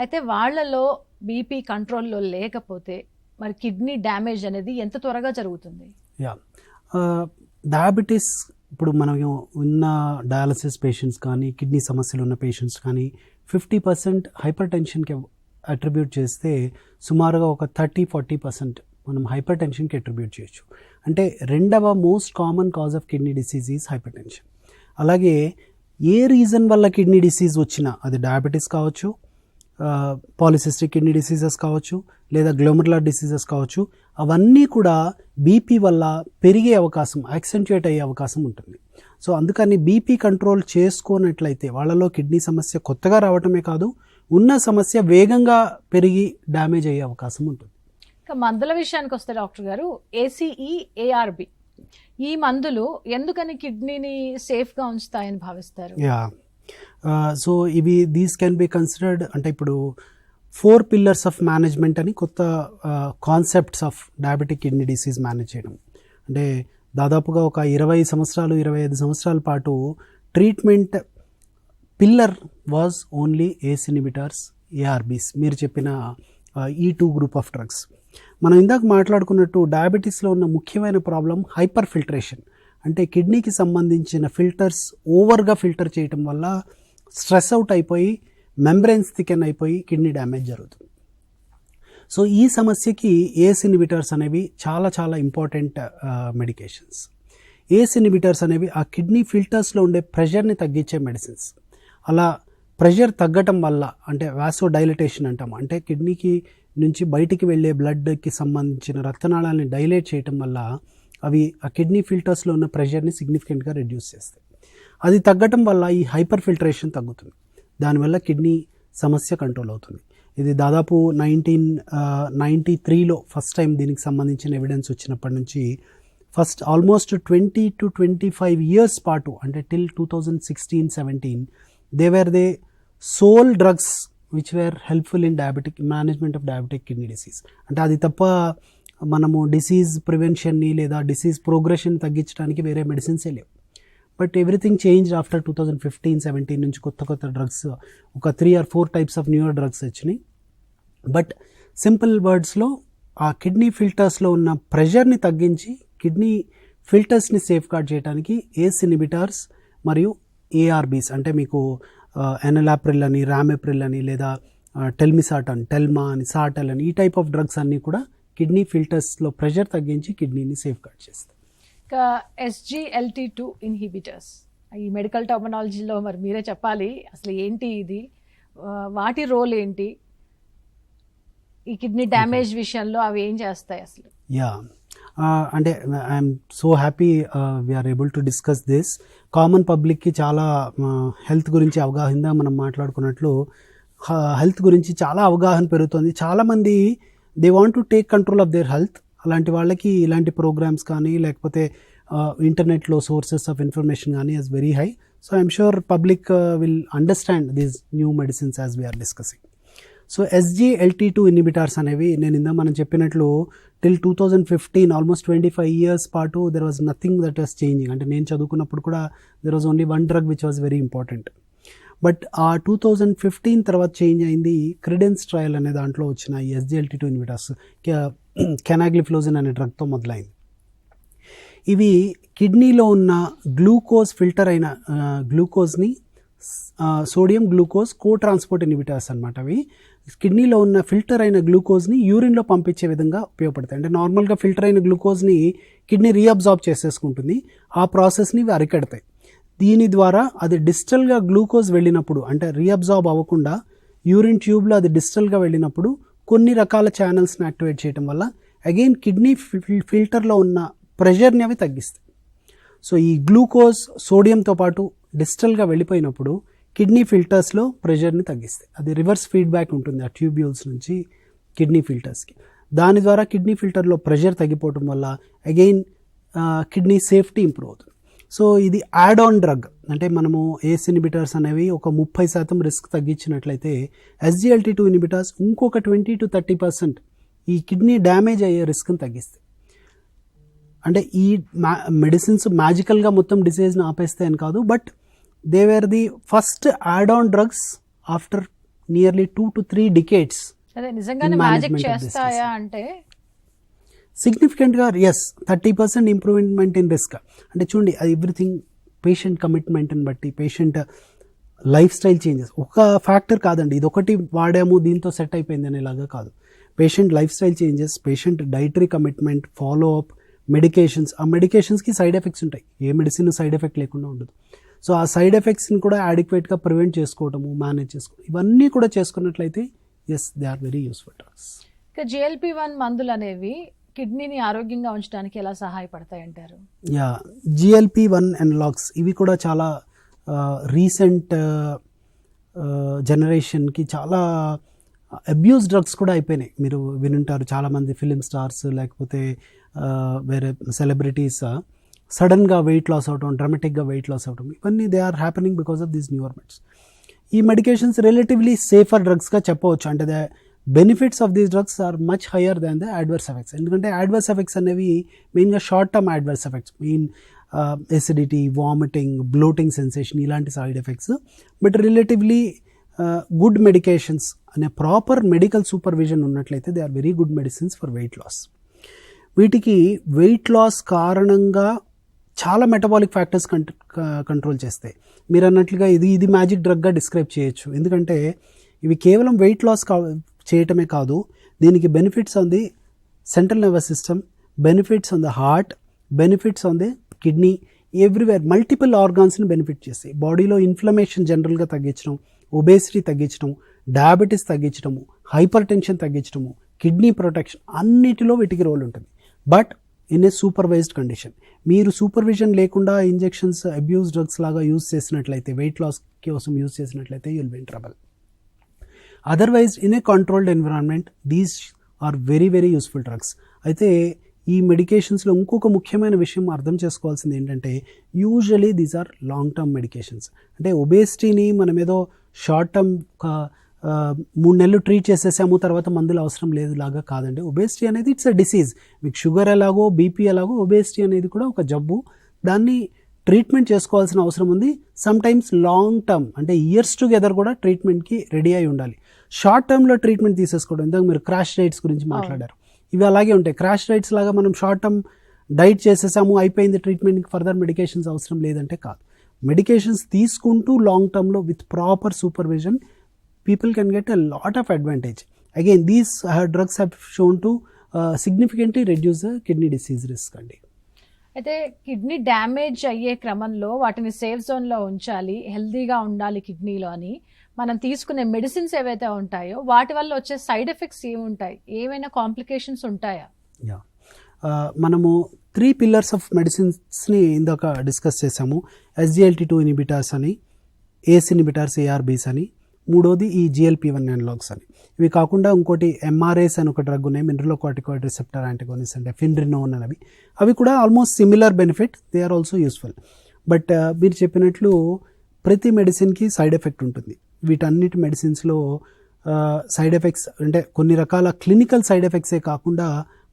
అయితే వాళ్ళలో బీపీ కంట్రోల్లో లేకపోతే మరి కిడ్నీ డ్యామేజ్ అనేది ఎంత త్వరగా జరుగుతుంది? డయాబెటీస్, ఇప్పుడు మనం ఉన్న డయాలసిస్ పేషెంట్స్ కానీ, కిడ్నీ సమస్యలు ఉన్న పేషెంట్స్ కానీ 50% హైపర్ టెన్షన్కి అట్రిబ్యూట్ చేస్తే సుమారుగా ఒక 30-40% మనం హైపర్ టెన్షన్కి అట్రిబ్యూట్ చేయొచ్చు. అంటే రెండవ most common cause of kidney disease is hyper tension. అలాగే ఏ రీజన్ వల్ల కిడ్నీ డిసీజ్ వచ్చినా, అది డయాబెటీస్ కావచ్చు, పాలిసిస్టిక్ కిడ్నీ డిసీజెస్ కావచ్చు, లేదా గ్లోమెరులర్ డిసీజెస్ కావచ్చు, అవన్నీ కూడా బీపీ వల్ల పెరిగే అవకాశం, యాక్సెంట్యుయేట్ అయ్యే అవకాశం ఉంటుంది. సో అందుకని బీపీ కంట్రోల్ చేసుకోనట్లయితే వాళ్ళలో కిడ్నీ సమస్య కొత్తగా రావటమే కాదు, ఉన్న సమస్య వేగంగా పెరిగి డ్యామేజ్ అయ్యే అవకాశం ఉంటుంది. ఇంకా మందుల విషయానికి వస్తే డాక్టర్ గారు, ఏసీఈ, ఏఆర్బి ఈ మందులు ఎందుకని కిడ్నీని సేఫ్గా ఉంచుతాయని భావిస్తారు? So these can be considered, అంటే ఇప్పుడు 4 pillars ఆఫ్ మేనేజ్మెంట్ అని కొత్త concepts of diabetic kidney disease manage చేయడం. అంటే దాదాపుగా ఒక 25 సంవత్సరాల పాటు treatment pillar was only ACE inhibitors, ARBs, మీరు చెప్పిన E2 గ్రూప్ ఆఫ్ డ్రగ్స్. మనం ఇందాక మాట్లాడుకున్నట్టు డయాబెటీస్లో ఉన్న ముఖ్యమైన ప్రాబ్లం హైపర్ ఫిల్టరేషన్. అంటే కిడ్నీకి సంబంధించిన ఫిల్టర్స్ ఓవర్గా ఫిల్టర్ చేయటం వల్ల స్ట్రెస్ అవుట్ అయిపోయి మెంబ్రెయిన్స్ థికెన్ అయిపోయి కిడ్నీ డ్యామేజ్ జరుగుతుంది. సో ఈ సమస్యకి ఏస్ ఇన్హిబిటర్స్ అనేవి చాలా చాలా ఇంపార్టెంట్ మెడికేషన్స్. ఏస్ ఇన్హిబిటర్స్ అనేవి ఆ కిడ్నీ ఫిల్టర్స్లో ఉండే ప్రెషర్ని తగ్గించే మెడిసిన్స్. అలా ప్రెషర్ తగ్గటం వల్ల, అంటే వాసో డైలటేషన్ అంటాం, అంటే కిడ్నీకి నుంచి బయటికి వెళ్ళే బ్లడ్కి సంబంధించిన రక్తనాళాలని డైలేట్ చేయటం వల్ల అవి ఆ కిడ్నీ ఫిల్టర్స్లో ఉన్న ప్రెషర్ని సిగ్నిఫికెంట్గా రెడ్యూస్ చేస్తాయి. అది తగ్గటం వల్ల ఈ హైపర్ ఫిల్టరేషన్ తగ్గుతుంది. దానివల్ల కిడ్నీ సమస్య కంట్రోల్ అవుతుంది. ఇది దాదాపు 1993లో ఫస్ట్ టైం దీనికి సంబంధించిన ఎవిడెన్స్ వచ్చినప్పటి నుంచి ఫస్ట్ ఆల్మోస్ట్ 20 to 25 years పాటు, అంటే till 2016-17 they were the sole drugs which were helpful in management of diabetic kidney disease. అంటే అది తప్ప మనము డిసీజ్ ప్రివెన్షన్ని లేదా డిసీజ్ ప్రోగ్రెషన్ తగ్గించడానికి వేరే మెడిసిన్సే లేవు. బట్ ఎవ్రీథింగ్ చేంజ్ ఆఫ్టర్ 2015-17 నుంచి కొత్త డ్రగ్స్, ఒక 3 or 4 types of newer drugs వచ్చినాయి. బట్ సింపుల్ వర్డ్స్లో ఆ కిడ్నీ ఫిల్టర్స్లో ఉన్న ప్రెషర్ని తగ్గించి కిడ్నీ ఫిల్టర్స్ని సేఫ్ గార్డ్ చేయడానికి ఏస్ ఇన్హిబిటర్స్ మరియు ఏఆర్బీస్, అంటే మీకు ఎనలాప్రిల్ అని, రామెప్రిల్ అని, లేదా టెల్మిసాట్ అని, టెల్మా అని, సాటల్ అని, ఈ టైప్ ఆఫ్ డ్రగ్స్ అన్నీ కూడా కిడ్నీ ఫిల్టర్స్లో ప్రెషర్ తగ్గించి కిడ్నీని సేఫ్ గార్డ్ చేస్తాయి. ఇంకా SGLT2 ఇన్హిబిటర్స్, ఈ మెడికల్ టర్మినాలజీలో మరి మీరే చెప్పాలి, అసలు ఏంటి ఇది, వాటి రోల్ ఏంటి, ఈ కిడ్నీ డ్యామేజ్ విషయంలో అవి ఏం చేస్తాయి అసలు? అంటే I'm so happy we're able to discuss this. Common పబ్లిక్కి చాలా హెల్త్ గురించి అవగాహన, మనం మాట్లాడుకున్నట్లు హెల్త్ గురించి చాలా అవగాహన పెరుగుతుంది. చాలామంది they want to take control of their health. అలాంటి వాళ్ళకి ఇలాంటి ప్రోగ్రామ్స్ కానీ, లేకపోతే ఇంటర్నెట్లో సోర్సెస్ ఆఫ్ ఇన్ఫర్మేషన్ కానీ is very high. So I'm sure public will understand these new medicines as we're discussing. So SGLT2 inhibitors అనేవి మనం చెప్పినట్లు టిల్ 2015 ఆల్మోస్ట్ 25 years పాటు there was nothing that was changing. అంటే నేను చదువుకున్నప్పుడు కూడా there was only one drug which was very important. But ఆ 2015 తర్వాత చేంజ్ అయింది. క్రిడెన్స్ ట్రయల్ అనే దాంట్లో వచ్చిన ఈ SGLT2 ఇన్హిబిటార్స్ కెనాగ్లిఫ్లోజిన్ అనే డ్రగ్తో మొదలైంది. ఇవి కిడ్నీలో ఉన్న గ్లూకోజ్ ఫిల్టర్ అయిన గ్లూకోజ్ని సోడియం గ్లూకోజ్ కో ట్రాన్స్పోర్ట్ ఇన్హిబిటర్స్ అనమాట. అవి కిడ్నీలో ఉన్న ఫిల్టర్ అయిన గ్లూకోజ్ని యూరిన్లో పంపించే విధంగా ఉపయోగపడతాయి. అంటే నార్మల్గా ఫిల్టర్ అయిన గ్లూకోజ్ని కిడ్నీ రీఅబ్జార్బ్ చేసేసుకుంటుంది. ఆ ప్రాసెస్ని ఇవి అరికడతాయి. దీని ద్వారా అది డిస్టల్గా గ్లూకోజ్ వెళ్ళినప్పుడు, అంటే రీఅబ్జార్బ్ అవ్వకుండా యూరిన్ ట్యూబ్లో అది డిస్టల్గా వెళ్ళినప్పుడు కొన్ని రకాల ఛానల్స్ని యాక్టివేట్ చేయడం వల్ల అగైన్ కిడ్నీ ఫిల్టర్లో ఉన్న ప్రెషర్ని అవి తగ్గిస్తాయి. సో ఈ గ్లూకోజ్ సోడియంతో పాటు డిస్టల్గా వెళ్ళిపోయినప్పుడు కిడ్నీ ఫిల్టర్స్లో ప్రెషర్ని తగ్గిస్తాయి. అది రివర్స్ ఫీడ్బ్యాక్ ఉంటుంది ఆ ట్యూబ్యూల్స్ నుంచి కిడ్నీ ఫిల్టర్స్కి. దాని ద్వారా కిడ్నీ ఫిల్టర్లో ప్రెషర్ తగ్గిపోవటం వల్ల అగైన్ కిడ్నీ సేఫ్టీ ఇంప్రూవ్ అవుతుంది. సో ఇది యాడ్ ఆన్ డ్రగ్. అంటే మనము ఏస్ ఇన్హిబిటర్స్ అనేవి ఒక 30% రిస్క్ తగ్గించినట్లయితే SGLT2 ఇన్హిబిటర్స్ ఇంకొక 20 to 30% ఈ కిడ్నీ డ్యామేజ్ అయ్యే రిస్క్ని తగ్గిస్తాయి. అంటే ఈ మెడిసిన్స్ మ్యాజికల్గా మొత్తం డిసీజ్ని ఆపేస్తాయని కాదు, but they were the first add on drugs after nearly 2 to 3 decades. అదే నిజంగానే మ్యాజిక్ చేస్తాయా అంటే సిగ్నిఫికెంట్గా ఎస్, 30% ఇంప్రూవ్మెంట్ ఇన్ రిస్క్. అంటే చూడండి, అది ఎవ్రీథింగ్ పేషెంట్ కమిట్మెంట్ని బట్టి, పేషెంట్ లైఫ్ స్టైల్ చేంజెస్ ఒక ఫ్యాక్టర్ కాదండి. ఇది ఒకటి వాడాము దీంతో సెట్ అయిపోయింది అనేలాగా కాదు. Patient life style changes, patient dietary commitment, follow up, medications. ఆ మెడికేషన్స్కి సైడ్ ఎఫెక్ట్స్ ఉంటాయి. ఏ మెడిసిన్ సైడ్ ఎఫెక్ట్ లేకుండా ఉండదు. సో ఆ సైడ్ ఎఫెక్ట్స్ని కూడా యాడిక్వేట్గా ప్రివెంట్ చేసుకోవటము, మేనేజ్ చేసుకోవడం, ఇవన్నీ కూడా చేసుకున్నట్లయితే yes, they are very useful drugs. ఇక GLP-1 మందులు అనేవి కిడ్నీని ఆరోగ్యంగా ఉంచడానికి ఎలా సహాయపడతాయి అంటారు? యా, GLP-1 అనలాగ్స్ ఇవి కూడా చాలా రీసెంట్ జనరేషన్కి చాలా అబ్యూస్ డ్రగ్స్ కూడా అయిపోయినాయి. మీరు వినుంటారు, చాలామంది ఫిలిం స్టార్స్ లేకపోతే వేరే సెలబ్రిటీస్ సడన్గా వెయిట్ లాస్ అవటం, డ్రామాటిక్గా వెయిట్ లాస్ అవటం, ఇవన్నీ they are happening because of these newer meds. ఈ మెడికేషన్స్ రిలేటివ్లీ సేఫర్ డ్రగ్స్గా చెప్పవచ్చు. అంటే the benefits of these drugs are much higher than the adverse effects. ఎందుకంటే అడ్వర్స్ ఎఫెక్ట్స్ అనేవి మెయిన్గా short term adverse effects, main acidity, vomiting, bloating sensation, ఇలాంటి side effects. But relatively good medications అనే proper medical supervision ఉన్నట్లయితే they are very good medicines for weight loss. వీటికి weight loss కారణంగా చాలా metabolic factors control చేస్తాయి. మీరు అన్నట్లుగా ఇది మ్యాజిక్ డ్రగ్గా డిస్క్రైబ్ చేయొచ్చు. ఎందుకంటే ఇవి కేవలం వెయిట్ లాస్ చేయటమే కాదు, దీనికి benefits on the central nervous system, benefits on the heart, benefits on the kidney, everywhere multiple ఆర్గాన్స్ని బెనిఫిట్ చేస్తాయి. బాడీలో ఇన్ఫ్లమేషన్ జనరల్గా తగ్గించడం, ఒబేసిటీ తగ్గించడం, డయాబెటీస్ తగ్గించడము, హైపర్ టెన్షన్ తగ్గించడము, కిడ్నీ ప్రొటెక్షన్, అన్నిటిలో వీటికి రోల్ ఉంటుంది. But in a supervised condition. మీరు సూపర్విజన్ లేకుండా ఇంజెక్షన్స్, అబ్యూస్ డ్రగ్స్ లాగా యూజ్ చేసినట్లయితే, వెయిట్ లాస్ కోసం యూజ్ చేసినట్లయితే you will be in trouble. Otherwise in a controlled environment these are very very useful drugs. అయితే ఈ మెడికేషన్స్లో ఇంకొక ముఖ్యమైన విషయం అర్థం చేసుకోవాల్సింది ఏంటంటే, usually these are long term medications. అంటే ఒబేసిటీని మనం ఏదో షార్ట్ టర్మ్ 3 నెలలు ట్రీట్ చేసేసాము, తర్వాత మందులు అవసరం లేదు లాగా కాదండి. ఒబేసిటీ అనేది ఇట్స్ అ డిసీజ్. మీకు షుగర్ ఎలాగో, బీపీ ఎలాగో, ఒబేసిటీ అనేది కూడా ఒక జబ్బు. దాన్ని ట్రీట్మెంట్ చేసుకోవాల్సిన అవసరం ఉంది. సమ్ టైమ్స్ లాంగ్ టర్మ్, అంటే ఇయర్స్ టుగెదర్ కూడా ట్రీట్మెంట్కి రెడీ అయి ఉండాలి. షార్ట్ టర్మ్లో ట్రీట్మెంట్ తీసేసుకోవడం, ఇందాక మీరు క్రాష్ డైట్స్ గురించి మాట్లాడారు, ఇవి అలాగే ఉంటాయి. క్రాష్ డైట్స్ లాగా మనం షార్ట్ టర్మ్ డైట్ చేసేసాము, అయిపోయింది, ట్రీట్మెంట్కి ఫర్దర్ మెడికేషన్స్ అవసరం లేదంటే కాదు. మెడికేషన్స్ తీసుకుంటూ లాంగ్ టర్మ్లో with proper supervision people can get a lot of advantage. Again, these drugs have shown to significantly reduce the kidney disease risk andi. అయితే కిడ్నీ డ్యామేజ్ అయ్యే క్రమంలో వాటిని సేఫ్ జోన్లో ఉంచాలి, హెల్దీగా ఉండాలి కిడ్నీలో అని మనం తీసుకునే మెడిసిన్స్ ఏవైతే ఉంటాయో వాటి వల్ల వచ్చే సైడ్ ఎఫెక్ట్స్ ఏముంటాయి, ఏమైనా కాంప్లికేషన్స్ ఉంటాయా? మనము 3 pillars ఆఫ్ మెడిసిన్స్ని ఇందాక డిస్కస్ చేసాము. SGLT2 ఇన్హిబిటర్స్ అని, ఏస్ ఇన్హిబిటర్స్, ARBs అని, మూడోది ఈ GLP-1 అనలాగ్స్ అని. ఇవి కాకుండా ఇంకోటి MRAs అని ఒక డ్రగ్ ఉన్నాయి, మినరలోకార్టికాయిడ్ రిసెప్టర్ యాంటగోనిస్ట్ అంటే ఫిన్రినోన్ అనేవి. అవి కూడా almost similar benefit, they are also useful. But మీరు చెప్పినట్లు ప్రతి మెడిసిన్కి సైడ్ ఎఫెక్ట్ ఉంటుంది. వీటన్నిటి మెడిసిన్స్లో సైడ్ ఎఫెక్ట్స్ అంటే కొన్ని రకాల క్లినికల్ సైడ్ ఎఫెక్ట్సే కాకుండా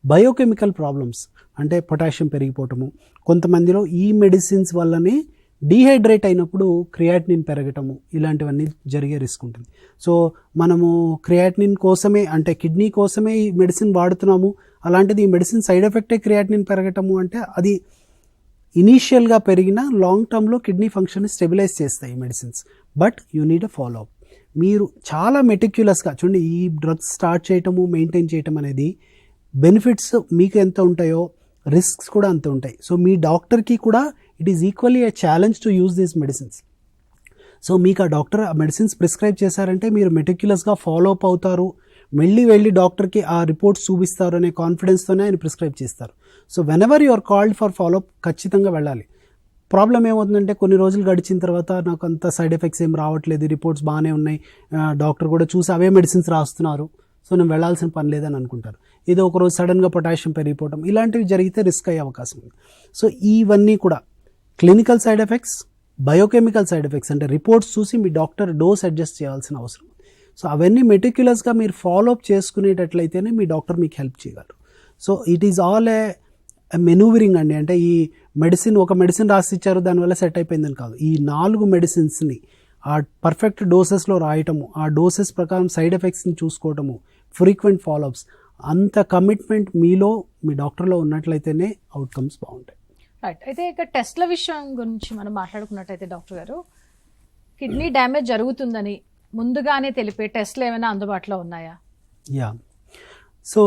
బయోకెమికల్ ప్రాబ్లమ్స్ అంటే పొటాషియం పెరిగిపోవటము, కొంతమందిలో ఈ మెడిసిన్స్ వల్లనే డీహైడ్రేట్ అయినప్పుడు క్రియాటినిన్ పెరగటము, ఇలాంటివన్నీ జరిగే రిస్క్ ఉంటుంది. సో మనము క్రియాటినిన్ కోసమే అంటే కిడ్నీ కోసమే ఈ మెడిసిన్ వాడుతున్నాము, అలాంటిది ఈ మెడిసిన్ సైడ్ ఎఫెక్టే క్రియాటినిన్ పెరగటము అంటే అది ఇనీషియల్గా పెరిగిన లాంగ్ టర్మ్లో కిడ్నీ ఫంక్షన్ని స్టెబిలైజ్ చేస్తాయి ఈ medicines. But you need a follow up. మీరు చాలా మెటిక్యులస్గా చూడండి, ఈ డ్రగ్స్ స్టార్ట్ చేయటము మెయింటైన్ చేయటం అనేది బెనిఫిట్స్ మీకు ఎంత ఉంటాయో రిస్క్స్ కూడా అంత ఉంటాయి. సో మీ డాక్టర్కి కూడా it is equally a challenge to use these medicines. So మీకు ఆ డాక్టర్ ఆ మెడిసిన్స్ ప్రిస్క్రైబ్ చేశారంటే మీరు మెటిక్యులస్గా ఫాలో అప్ అవుతారు, వెళ్ళి డాక్టర్కి ఆ రిపోర్ట్స్ చూపిస్తారు అనే కాన్ఫిడెన్స్తోనే ఆయన ప్రిస్క్రైబ్ చేస్తారు. So whenever you are called for follow up ఖచ్చితంగా వెళ్ళాలి. ప్రాబ్లం ఏమవుతుందంటే కొన్ని రోజులు గడిచిన తర్వాత నాకు అంత సైడ్ ఎఫెక్ట్స్ ఏం రావట్లేదు, రిపోర్ట్స్ బాగానే ఉన్నాయి, డాక్టర్ కూడా చూసి అవే మెడిసిన్స్ రాస్తున్నారు, సో నేను వెళ్ళాల్సిన పని లేదని అనుకుంటారు. ఏదో ఒకరోజు సడన్గా పొటాషియం పెరిగిపోవడం ఇలాంటివి జరిగితే రిస్క్ అయ్యే అవకాశం ఉంది. సో ఇవన్నీ కూడా clinical side effects, biochemical side effects అంటే రిపోర్ట్స్ చూసి మీ డాక్టర్ డోస్ అడ్జస్ట్ చేయాల్సిన అవసరం. సో అవన్నీ మెటిక్యులస్గా మీరు ఫాలో అప్ చేసుకునేటట్లయితేనే మీ డాక్టర్ మీకు హెల్ప్ చేయగలరు. సో ఇట్ ఈజ్ ఆల్ ఏ మెనూవరింగ్ అండి. అంటే ఈ మెడిసిన్ ఒక మెడిసిన్ రాసి ఇచ్చారు దానివల్ల సెట్ అయిపోయిందని కాదు. ఈ 4 మెడిసిన్స్ని ఆ పర్ఫెక్ట్ డోసెస్లో రాయటము, ఆ డోసెస్ ప్రకారం సైడ్ ఎఫెక్ట్స్ని చూసుకోవటము, ఫ్రీక్వెంట్ ఫాలోఅప్స్, అంత కమిట్మెంట్ మీలో మీ డాక్టర్లో ఉన్నట్లయితేనే అవుట్కమ్స్ బాగుంటాయి. రైట్. అయితే ఇక టెస్ట్ల విషయం గురించి మనం మాట్లాడుకున్నట్టయితే డాక్టర్ గారు, కిడ్నీ డ్యామేజ్ జరుగుతుందని ముందుగానే తెలిపే టెస్ట్లు ఏమైనా అందుబాటులో ఉన్నాయా? యా, సో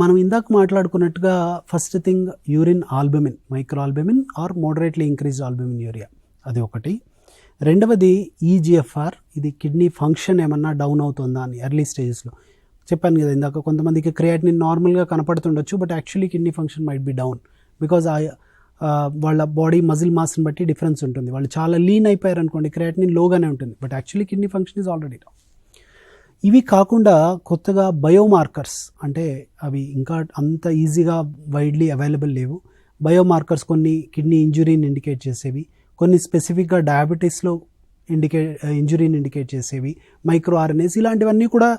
మనం ఇందాక మాట్లాడుకున్నట్టుగా first thing urine albumin, micro albumin or moderately increased albumin urea, అది ఒకటి. రెండవది EGFR, ఇది కిడ్నీ ఫంక్షన్ ఏమన్నా డౌన్ అవుతుందా అని ఎర్లీ స్టేజెస్లో. చెప్పాను కదా ఇందాక, కొంతమందికి క్రియాటినిన్ నార్మల్గా కనపడుతుండొచ్చు, but actually kidney function might be down because వాళ్ళ బాడీ మజిల్ మాస్ని బట్టి డిఫరెన్స్ ఉంటుంది. వాళ్ళు చాలా లీన్ అయిపోయారు అనుకోండి, క్రియాటినిన్ లోగానే ఉంటుంది, but actually kidney function is already down. ఇవి కాకుండా కొత్తగా బయోమార్కర్స్, అంటే అవి ఇంకా అంత ఈజీగా వైడ్లీ అవైలబుల్ లేవు. బయోమార్కర్స్ కొన్ని కిడ్నీ ఇంజురీని ఇండికేట్ చేసేవి, కొన్ని స్పెసిఫిక్గా డయాబెటీస్లో ఇంజురీని ఇండికేట్ చేసేవి, మైక్రో RNAs, ఇలాంటివన్నీ కూడా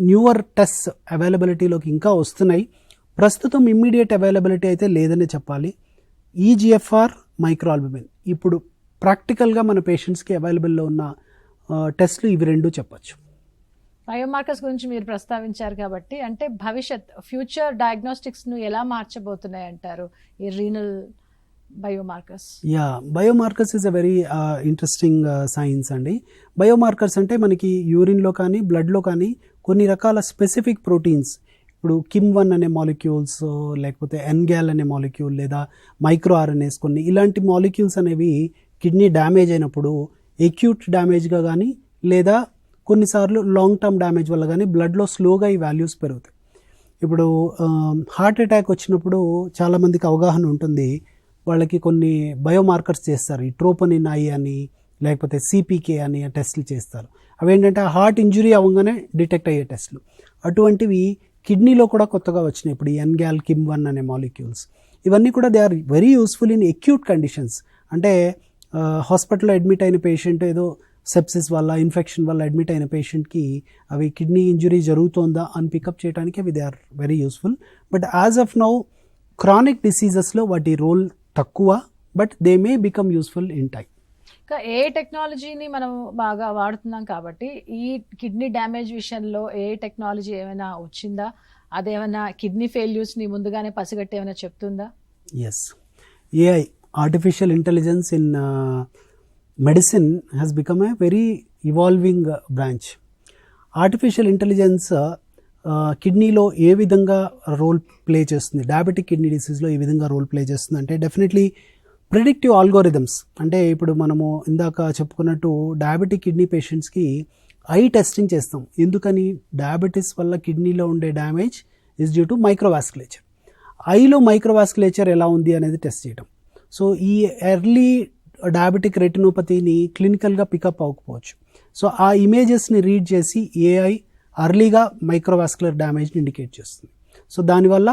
న్యూవర్ టెస్ట్ అవైలబిలిటీలోకి ఇంకా వస్తున్నాయి. ప్రస్తుతం ఇమ్మీడియట్ అవైలబిలిటీ అయితే లేదనే చెప్పాలి. EGFR, మైక్రో ఆల్బుమిన్ ఇప్పుడు ప్రాక్టికల్గా మన పేషెంట్స్కి అవైలబుల్లో ఉన్న టెస్ట్లు ఇవి 2 చెప్పచ్చు. బయోమార్కర్స్ గురించి మీరు ప్రస్తావించారు కాబట్టి, అంటే ఫ్యూచర్ డయాగ్నోస్టిక్స్ను ఎలా మార్చబోతున్నాయి అంటారు ఈ renal biomarkers? Yeah, biomarkers is a very interesting science అండి. బయోమార్కర్స్ అంటే మనకి యూరిన్లో కానీ బ్లడ్లో కానీ కొన్ని రకాల స్పెసిఫిక్ ప్రోటీన్స్, ఇప్పుడు KIM-1 అనే మాలిక్యూల్స్, లేకపోతే NGAL అనే మాలిక్యూల్, లేదా మైక్రో RNAs, కొన్ని ఇలాంటి మాలిక్యూల్స్ అనేవి కిడ్నీ డ్యామేజ్ అయినప్పుడు ఎక్యూట్ డ్యామేజ్గా కానీ లేదా కొన్నిసార్లు లాంగ్ టర్మ్ డ్యామేజ్ వల్ల కానీ బ్లడ్లో స్లోగా ఈ వాల్యూస్ పెరుగుతాయి. ఇప్పుడు హార్ట్ అటాక్ వచ్చినప్పుడు చాలామందికి అవగాహన ఉంటుంది, వాళ్ళకి కొన్ని బయోమార్కర్స్ చేస్తారు, ఈ ట్రోపోనిన్ I అని లేకపోతే CPK అని టెస్టులు చేస్తారు. అవి ఏంటంటే హార్ట్ ఇంజురీ అవ్వగానే డిటెక్ట్ అయ్యే టెస్టులు. అటువంటివి కిడ్నీలో కూడా కొత్తగా వచ్చినాయి ఇప్పుడు, ఈ NGAL, KIM-1 అనే మాలిక్యూల్స్. ఇవన్నీ కూడా they are very useful in acute conditions. అంటే హాస్పిటల్లో అడ్మిట్ అయిన పేషెంట్ ఏదో సెప్సిస్ వల్ల, ఇన్ఫెక్షన్ వల్ల అడ్మిట్ అయిన పేషెంట్కి అవి కిడ్నీ ఇంజురీ జరుగుతోందా అని పికప్ చేయడానికి అవి they are very useful. But as of now chronic డిసీజెస్లో వాటి రోల్ తక్కువ, but they may become useful in time. ఇంకా ఏ టెక్నాలజీని మనం బాగా వాడుతున్నాం కాబట్టి ఈ కిడ్నీ డ్యామేజ్ విషయంలో ఏ టెక్నాలజీ ఏమైనా వచ్చిందా? అదేమైనా కిడ్నీ ఫెయిల్యూర్స్ని ముందుగానే పసిగట్టి ఏమైనా చెప్తుందా? Yes, AI, artificial intelligence in medicine has become a very evolving branch. Artificial intelligence కిడ్నీలో ఏ విధంగా రోల్ ప్లే చేస్తుంది, డయాబెటిక్ కిడ్నీ డిసీజ్లో ఏ విధంగా రోల్ ప్లే చేస్తుంది అంటే డెఫినెట్లీ ప్రిడిక్టివ్ ఆల్గోరిథమ్స్. అంటే ఇప్పుడు మనము ఇందాక చెప్పుకున్నట్టు డయాబెటిక్ కిడ్నీ పేషెంట్స్కి ఐ టెస్టింగ్ చేస్తాం. ఎందుకని? డయాబెటీస్ వల్ల కిడ్నీలో ఉండే డ్యామేజ్ ఇస్ డ్యూ టు మైక్రోవాస్కులేచర్. ఐలో మైక్రోవాస్కులేచర్ ఎలా ఉంది అనేది టెస్ట్ చేయడం. సో ఈ ఎర్లీ డయాబెటిక్ రెటినోపతిని క్లినికల్గా పికప్ అవ్వకపోవచ్చు. సో ఆ ఇమేజెస్ని రీడ్ చేసి ఏఐ అర్లీగా మైక్రోవాస్కులర్ డ్యామేజ్ని ఇండికేట్ చేస్తుంది. సో దానివల్ల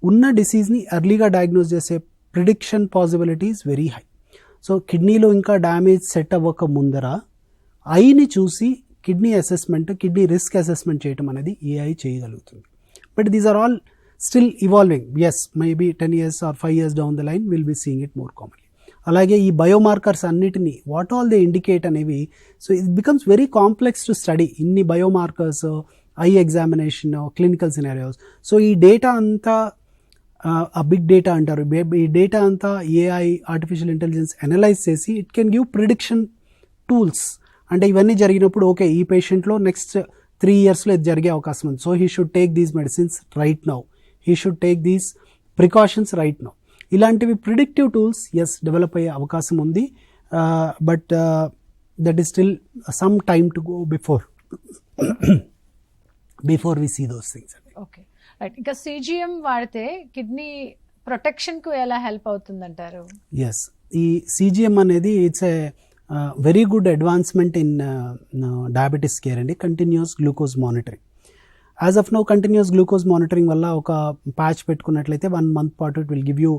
ఉన్న డిసీజ్ని ఎర్లీగా డయాగ్నోస్ చేసే prediction possibility is very high. So కిడ్నీలో ఇంకా డ్యామేజ్ సెట్ అవ్వక ముందర ఐని చూసి kidney assessment, kidney risk assessment చేయడం అనేది ఏఐ చేయగలుగుతుంది. But these are all still evolving. Yes, maybe 10 years or 5 years down the line will be seeing it more commonly. అలాగే ఈ బయోమార్కర్స్ అన్నిటినీ వాట్ ఆల్ దే ఇండికేట్ అనేవి, so it becomes very complex to study. ఇన్ని biomarkers, eye examination, clinical scenarios. So ఈ data అంతా ఆ big data అంటారు. ఈ డేటా అంతా ఏఐ, ఆర్టిఫిషియల్ ఇంటెలిజెన్స్ అనలైజ్ చేసి it can give prediction tools. అంటే ఇవన్నీ జరిగినప్పుడు ఓకే, ఈ పేషెంట్లో నెక్స్ట్ 3 yearsలో ఇది జరిగే అవకాశం ఉంది. So he should take these medicines right now, he should take these precautions right now. ఇలాంటివి ప్రిడిక్టివ్ టూల్స్ డెవలప్ అయ్యే అవకాశం ఉంది. But that is still some time to go before we see those things. Okay, right. ఇంకా CGM వాడితే kidney ప్రొటెక్షన్కు ఎలా help అవుతుందంటారు? Yes, ఈ సిజిఎం అనేది it's a very good advancement in diabetes care అండి. Continuous glucose monitoring. As of now continuous glucose monitoring వల్ల ఒక ప్యాచ్ పెట్టుకున్నట్లయితే 1 month పాటు it will give you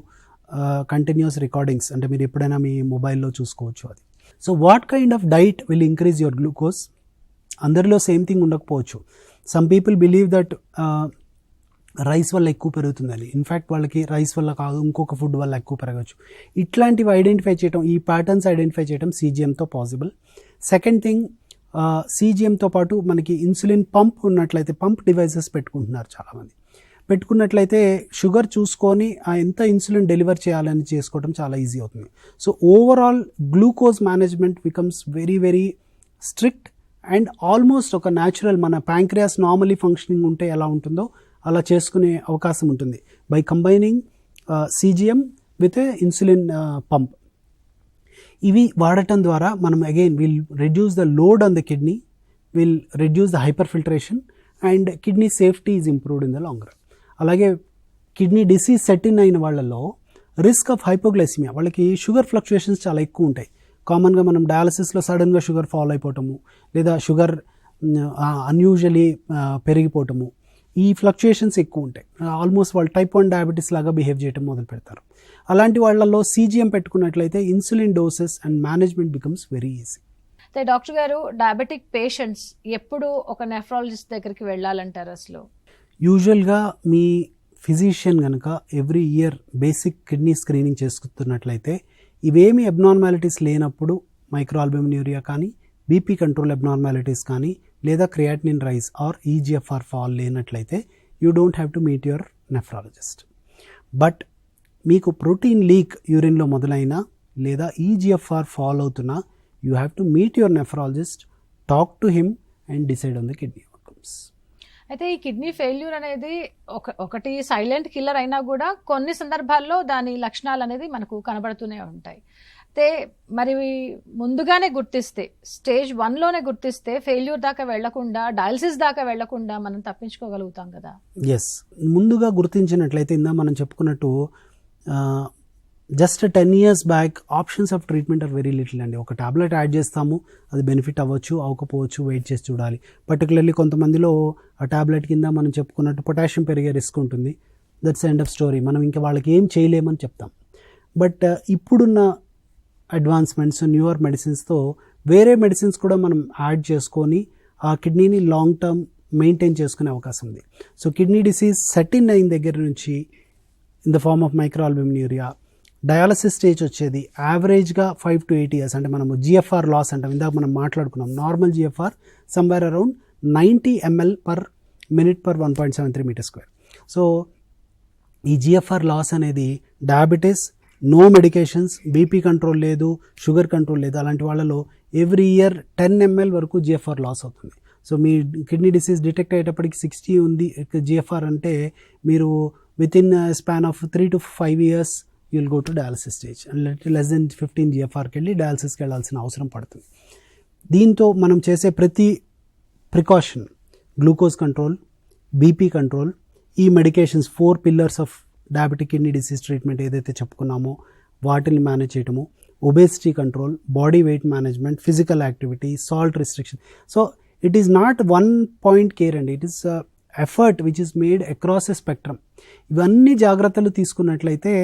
continuous recordings. అంటే మీరు ఎప్పుడైనా మీ మొబైల్లో చూసుకోవచ్చు అది. So what kind of diet will increase your glucose? అందరిలో సేమ్ థింగ్ ఉండకపోవచ్చు. Some people believe that rice వల్ల ఎక్కువ పెరుగుతుందని. ఇన్ఫ్యాక్ట్ వాళ్ళకి రైస్ వల్ల కాదు, ఇంకొక ఫుడ్ వల్ల ఎక్కువ పెరగచ్చు. ఇట్లాంటివి ఐడెంటిఫై చేయడం, ఈ ప్యాటర్న్స్ ఐడెంటిఫై చేయడం సిజిఎంతో పాసిబుల్. సెకండ్ థింగ్, సిజిఎంతో పాటు మనకి ఇన్సులిన్ పంప్ ఉన్నట్లయితే, పంప్ డివైసెస్ పెట్టుకుంటున్నారు చాలామంది. పెట్టుకున్నట్లయితే షుగర్ చూసుకొని ఎంత ఇన్సులిన్ డెలివర్ చేయాలని చేసుకోవడం చాలా ఈజీ అవుతుంది. So overall glucose management becomes very very strict and almost ఒక న్యాచురల్, మన ప్యాంక్రియాస్ నార్మలీ ఫంక్షనింగ్ ఉంటే ఎలా ఉంటుందో అలా చేసుకునే అవకాశం ఉంటుంది by combining CGM with insulin pump. ఇవి వాడటం ద్వారా మనం again will reduce the load on the kidney, will reduce the hyper filtration and kidney safety is improved in the long run. అలాగే కిడ్నీ డిసీజ్ సెట్ ఇన్ అయిన వాళ్ళలో risk of hypoglycaemia, వాళ్ళకి sugar fluctuations చాలా ఎక్కువ ఉంటాయి. కామన్గా మనం డయాలసిస్లో సడన్గా షుగర్ ఫాల్ అయిపోవటము, లేదా షుగర్ అన్యూజువలీ పెరిగిపోవటము, ఈ ఫ్లక్చుయేషన్స్ ఎక్కువ ఉంటాయి. ఆల్మోస్ట్ వాళ్ళు టైప్ 1 డయాబెటీస్ లాగా బిహేవ్ చేయడం మొదలు పెడతారు. అలాంటి వాళ్ళల్లో సిజిఎం పెట్టుకున్నట్లయితే insulin doses and management becomes very easy. అయితే డాక్టర్ గారు, డయాబెటిక్ పేషెంట్స్ ఎప్పుడు ఒక నెఫ్రాలజిస్ట్ దగ్గరికి వెళ్ళాలంటారు అసలు? యూజువల్గా మీ ఫిజిషియన్ కనుక every year basic kidney screening చేసుకున్నట్లయితే ఇవేమి అబ్నార్మాలిటీస్ లేనప్పుడు, మైక్రోఆల్బుమిన్యూరియా కానీ, బీపీ కంట్రోల్ అబ్నార్మాలిటీస్ కానీ, లేదా creatinine rise are eGFR fall లేనట్లయితే you don't have to meet your nephrologist. But మీకు ప్రోటీన్ లీక్ యూరిన్లో మొదలైనా లేదా ఈజిఎఫ్ఆర్ ఫాల్ అవుతున్నా you have to meet your nephrologist, talk to him and decide on the kidney outcomes. అయితే ఈ kidney failure అనేది ఒకటి silent killer అయినా కూడా కొన్ని సందర్భాల్లో దాని లక్షణాలు అనేది మనకు కనబడుతూనే ఉంటాయి. అయితే మరి ముందుగానే గుర్తిస్తే, స్టేజ్ 1లోనే గుర్తిస్తే ఫెయిల్యూర్ దాకా వెళ్లకుండా, డయాలసిస్ దాకా వెళ్లకుండా మనం తప్పించుకోగలుగుతాం కదా? ఎస్, ముందుగా గుర్తించినట్లయితే ఇందా మనం చెప్పుకున్నట్టు just 10 years back options of treatment are very little అండి. ఒక టాబ్లెట్ యాడ్ చేస్తాము, అది బెనిఫిట్ అవ్వచ్చు, అవ్వకపోవచ్చు, వెయిట్ చేసి చూడాలి. పర్టికులర్లీ కొంతమందిలో ఆ టాబ్లెట్ కింద మనం చెప్పుకున్నట్టు పొటాషియం పెరిగే రిస్క్ ఉంటుంది. That's end of story. మనం ఇంకా వాళ్ళకి ఏం చేయలేమని చెప్తాం. బట్ ఇప్పుడున్న అడ్వాన్స్మెంట్స్, న్యూయర్ మెడిసిన్స్తో వేరే మెడిసిన్స్ కూడా మనం యాడ్ చేసుకొని ఆ కిడ్నీని లాంగ్ టర్మ్ మెయింటైన్ చేసుకునే అవకాశం ఉంది. So kidney disease set in అయిన దగ్గర నుంచి in the form of microalbuminuria, dialysis stage వచ్చేది యావరేజ్గా 5 to 8 years. అంటే మనము జిఎఫ్ఆర్ లాస్ అంటాం, ఇందాక మనం మాట్లాడుకున్నాం. Normal GFR somewhere around 90 ml/minute per 1.73 m². So ఈ జిఎఫ్ఆర్ లాస్ అనేది diabetes, no medications, BP control లేదు, షుగర్ కంట్రోల్ లేదు, అలాంటి వాళ్ళలో ఎవ్రీ ఇయర్ 10 ml వరకు జిఎఫ్ఆర్ లాస్ అవుతుంది. సో మీ కిడ్నీ డిసీజ్ డిటెక్ట్ అయ్యేటప్పటికి 60 ఉంది జిఎఫ్ఆర్ అంటే మీరు within span of 3 to 5 years you will go to dialysis stage. Less than 15 జిఎఫ్ఆర్కి వెళ్ళి డయాలసిస్కి వెళ్ళాల్సిన అవసరం పడుతుంది. దీంతో మనం చేసే ప్రతి precaution, glucose control, BP control, ఈ medications 4 pillars of diabetic kidney disease treatment ఏదైతే చెప్పుకున్నామో వాటిని మేనేజ్ చేయటము, obesity control, body weight management, physical activity, salt restriction. So it is not one point care అండి, it is effort which is made across a spectrum. ఇవన్నీ జాగ్రత్తలు తీసుకున్నట్లయితే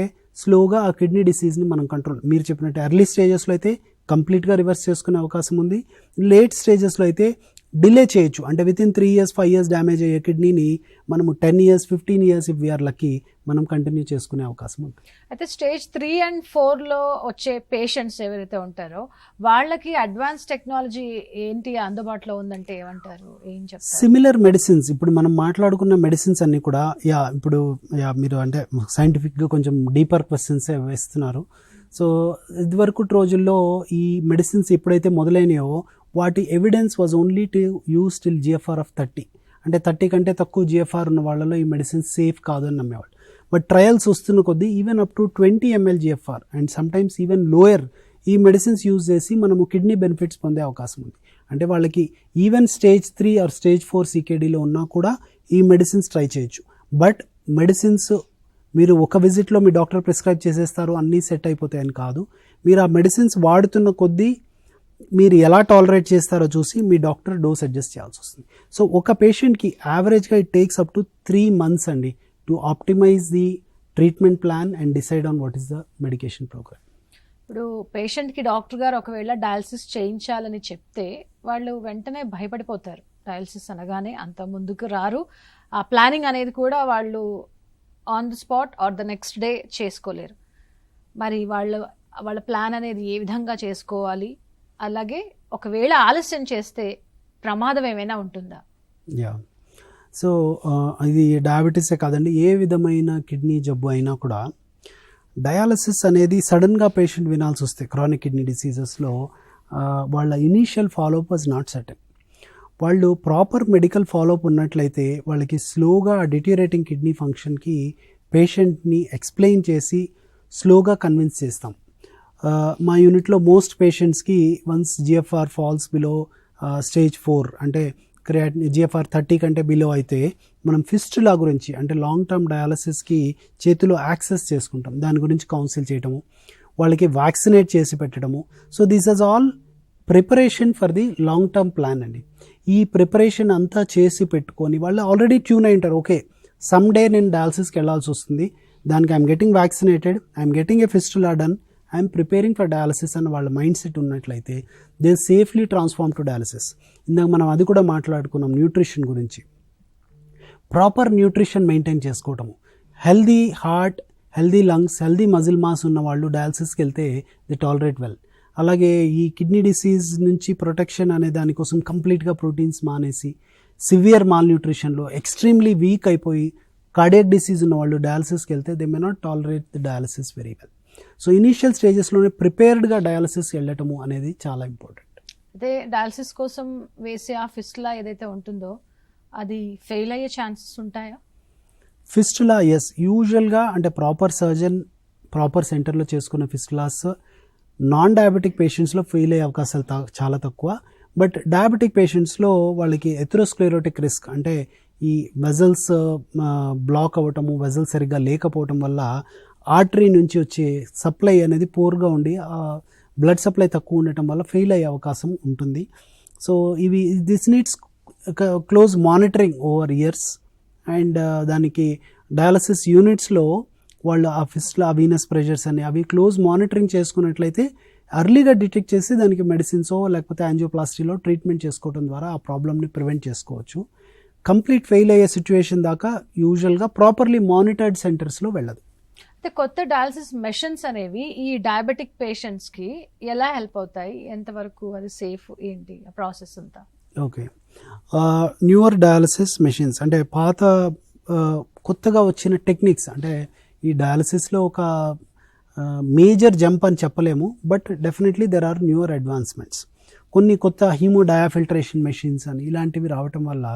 స్లోగా ఆ కిడ్నీ డిసీజ్ని మనం కంట్రోల్, మీరు చెప్పినట్టు ఎర్లీ స్టేజెస్లో అయితే కంప్లీట్గా రివర్స్ చేసుకునే అవకాశం ఉంది. లేట్ స్టేజెస్లో అయితే డిలే చేయొచ్చు, అంటే వితిన్ 3 years 5 years డ్యామేజ్ అయ్యే కిడ్నీని మనము 10 years 15 years if we're lucky మనం కంటిన్యూ చేసుకునే అవకాశం ఉంది. అయితే స్టేజ్ 3 and 4లో వచ్చే పేషెంట్స్ ఎవరైతే ఉంటారో వాళ్ళకి అడ్వాన్స్ టెక్నాలజీ ఏంటి అందుబాటులో ఉందంటే ఏమంటారు, ఏం చెప్తారు? సిమిలర్ మెడిసిన్స్, ఇప్పుడు మనం మాట్లాడుకున్న మెడిసిన్స్ అన్నీ కూడా ఇప్పుడు మీరు అంటే సైంటిఫిక్గా కొంచెం డీపర్ క్వశ్చన్స్ వేస్తున్నారు. సో ఇదివరకు రోజుల్లో ఈ మెడిసిన్స్ ఎప్పుడైతే మొదలైనాయో వాటి evidence was only to use till GFR of 30, అంటే 30 కంటే తక్కువ GFR ఉన్న వాళ్ళలో ఈ మెడిసిన్స్ సేఫ్ కాదు అని నమ్మేవాళ్ళు. బట్ ట్రయల్స్ వస్తున్న కొద్దీ even up to 20 ml GFR and sometimes even lower ఈ మెడిసిన్స్ యూజ్ చేసి మనము కిడ్నీ బెనిఫిట్స్ పొందే అవకాశం ఉంది. అంటే వాళ్ళకి ఈవెన్ స్టేజ్ 3 ఆర్ స్టేజ్ 4 CKDలో ఉన్నా కూడా ఈ మెడిసిన్స్ ట్రై చేయొచ్చు. బట్ మెడిసిన్స్ మీరు ఒక విజిట్లో మీ డాక్టర్ ప్రిస్క్రైబ్ చేసేస్తారు, అన్నీ సెట్ అయిపోతాయని కాదు. మీరు ఆ మెడిసిన్స్ వాడుతున్న కొద్దీ మీరు ఎలా టాలరేట్ చేస్తారో చూసి మీ డాక్టర్ డోస్ అడ్జస్ట్ చేయాల్సి వస్తుంది. సో ఒక పేషెంట్కి యావరేజ్గా it takes up to 3 months అండి to optimize the treatment plan and decide on what is the medication program. ఇప్పుడు పేషెంట్కి డాక్టర్ గారు ఒకవేళ డయాలసిస్ చేయించాలని చెప్తే వాళ్ళు వెంటనే భయపడిపోతారు. డయాలసిస్ అనగానే అంత ముందుకు రారు, ఆ ప్లానింగ్ అనేది కూడా వాళ్ళు on the spot or the next day చేసుకోలేరు. మరి వాళ్ళ ప్లాన్ అనేది ఏ విధంగా చేసుకోవాలి, అలాగే ఒకవేళ ఆలస్యం చేస్తే ప్రమాదం ఏమైనా ఉంటుందా? సో ఇది డయాబెటీసే కాదండి, ఏ విధమైన కిడ్నీ జబ్బు అయినా కూడా డయాలసిస్ అనేది సడన్గా పేషెంట్ వినాల్సి వస్తే క్రానిక్ కిడ్నీ డిసీజెస్లో వాళ్ళ initial follow up was not certain. వాళ్ళు ప్రాపర్ మెడికల్ ఫాలోఅప్ ఉన్నట్లయితే వాళ్ళకి స్లోగా డిటీరియేటింగ్ కిడ్నీ ఫంక్షన్కి పేషెంట్ని ఎక్స్ప్లెయిన్ చేసి స్లోగా కన్విన్స్ చేస్తాం. మా యూనిట్లో మోస్ట్ పేషెంట్స్కి once GFR falls below stage 4 అంటే GFR 30 కంటే బిలో అయితే మనం ఫిస్టులా గురించి అంటే లాంగ్ టర్మ్ డయాలసిస్కి చేతిలో యాక్సెస్ చేసుకుంటాం, దాని గురించి కౌన్సిల్ చేయటము, వాళ్ళకి వ్యాక్సినేట్ చేసి పెట్టడము. So this is all preparation for the long term plan అండి. ఈ ప్రిపరేషన్ అంతా చేసి పెట్టుకొని వాళ్ళు ఆల్రెడీ ట్యూన్ అయి ఉంటారు, ఓకే సమ్ డే నేను డయాలసిస్కి వెళ్ళాల్సి వస్తుంది, దానికి I'm getting vaccinated, I'm getting a fistula done, I'm preparing for dialysis అన్న వాళ్ళ మైండ్ సెట్ ఉన్నట్లయితే they safely transform to dialysis. ఇందాక మనం అది కూడా మాట్లాడుకున్నాం న్యూట్రిషన్ గురించి. ప్రాపర్ న్యూట్రిషన్ మెయింటైన్ చేసుకోవటము, healthy heart, healthy lungs, healthy muscle mass ఉన్న వాళ్ళు డయాలసిస్కి వెళ్తే దే టాలరేట్ వెల్. అలాగే ఈ కిడ్నీ డిసీజ్ నుంచి ప్రొటెక్షన్ అనే దానికోసం కంప్లీట్గా ప్రోటీన్స్ మానేసి సివియర్ మాల్ న్యూట్రిషన్లో ఎక్స్ట్రీమ్లీ వీక్ అయిపోయి కార్డియాక్ డిసీజ్ ఉన్న వాళ్ళు డయాలసిస్కి వెళ్తే they may not tolerate the dialysis very well. So initial స్టేజెస్లోనే ప్రిపేర్డ్గా డయాలసిస్ వెళ్ళటము అనేది చాలా ఇంపార్టెంట్. అదే డయాలసిస్ కోసం వేసే ఆ ఫిస్టులా ఏదైతే ఉంటుందో అది ఫెయిల్ అయ్యే ఛాన్సెస్ ఉంటాయా? ఫిస్టులా ఎస్, యూజువల్గా అంటే ప్రాపర్ సర్జన్ ప్రాపర్ సెంటర్లో చేసుకున్న ఫిస్టులాస్ నాన్ డయాబెటిక్ పేషెంట్స్లో ఫెయిల్ అయ్యే అవకాశాలు చాలా తక్కువ. బట్ డయాబెటిక్ పేషెంట్స్లో వాళ్ళకి ఎథెరోస్క్లెరోటిక్ రిస్క్ అంటే ఈ వెజల్స్ బ్లాక్ అవ్వటము, వెజల్స్ సరిగ్గా లేకపోవటం వల్ల ఆర్టరీ నుంచి వచ్చే సప్లై అనేది పూర్గా ఉండి బ్లడ్ సప్లై తక్కువ ఉండటం వల్ల ఫెయిల్ అయ్యే అవకాశం ఉంటుంది. So this needs close monitoring over years and దానికి డయాలసిస్ యూనిట్స్లో వాళ్ళు ఆ ఫిస్టులా వీనస్ ప్రెషర్స్ అని అవి క్లోజ్ మానిటరింగ్ చేసుకున్నట్లయితే అర్లీగా డిటెక్ట్ చేసి దానికి మెడిసిన్సో లేకపోతే యాంజియోప్లాస్టీలో ట్రీట్మెంట్ చేసుకోవడం ద్వారా ఆ ప్రాబ్లమ్ని ప్రివెంట్ చేసుకోవచ్చు. కంప్లీట్ ఫెయిల్ అయ్యే సిచ్యువేషన్ దాకా యూజువల్గా ప్రాపర్లీ మానిటర్డ్ సెంటర్స్లో వెళ్ళదు. అయితే కొత్త డయాలసిస్ మెషిన్స్ అనేవి ఈ డయాబెటిక్ పేషెంట్స్కి ఎలా హెల్ప్ అవుతాయి, ఎంతవరకు అది సేఫ్, ఏంటి ఆ ప్రాసెస్ అంతా? ఓకే, న్యూవర్ డయాలసిస్ మెషిన్స్ అంటే కొత్తగా వచ్చిన టెక్నిక్స్, అంటే ఈ డయాలసిస్లో ఒక మేజర్ జంప్ అని చెప్పలేము, but definitely there are newer advancements. కొన్ని కొత్త హీమో డయాఫిల్ట్రేషన్ మెషిన్స్ అని ఇలాంటివి రావటం వల్ల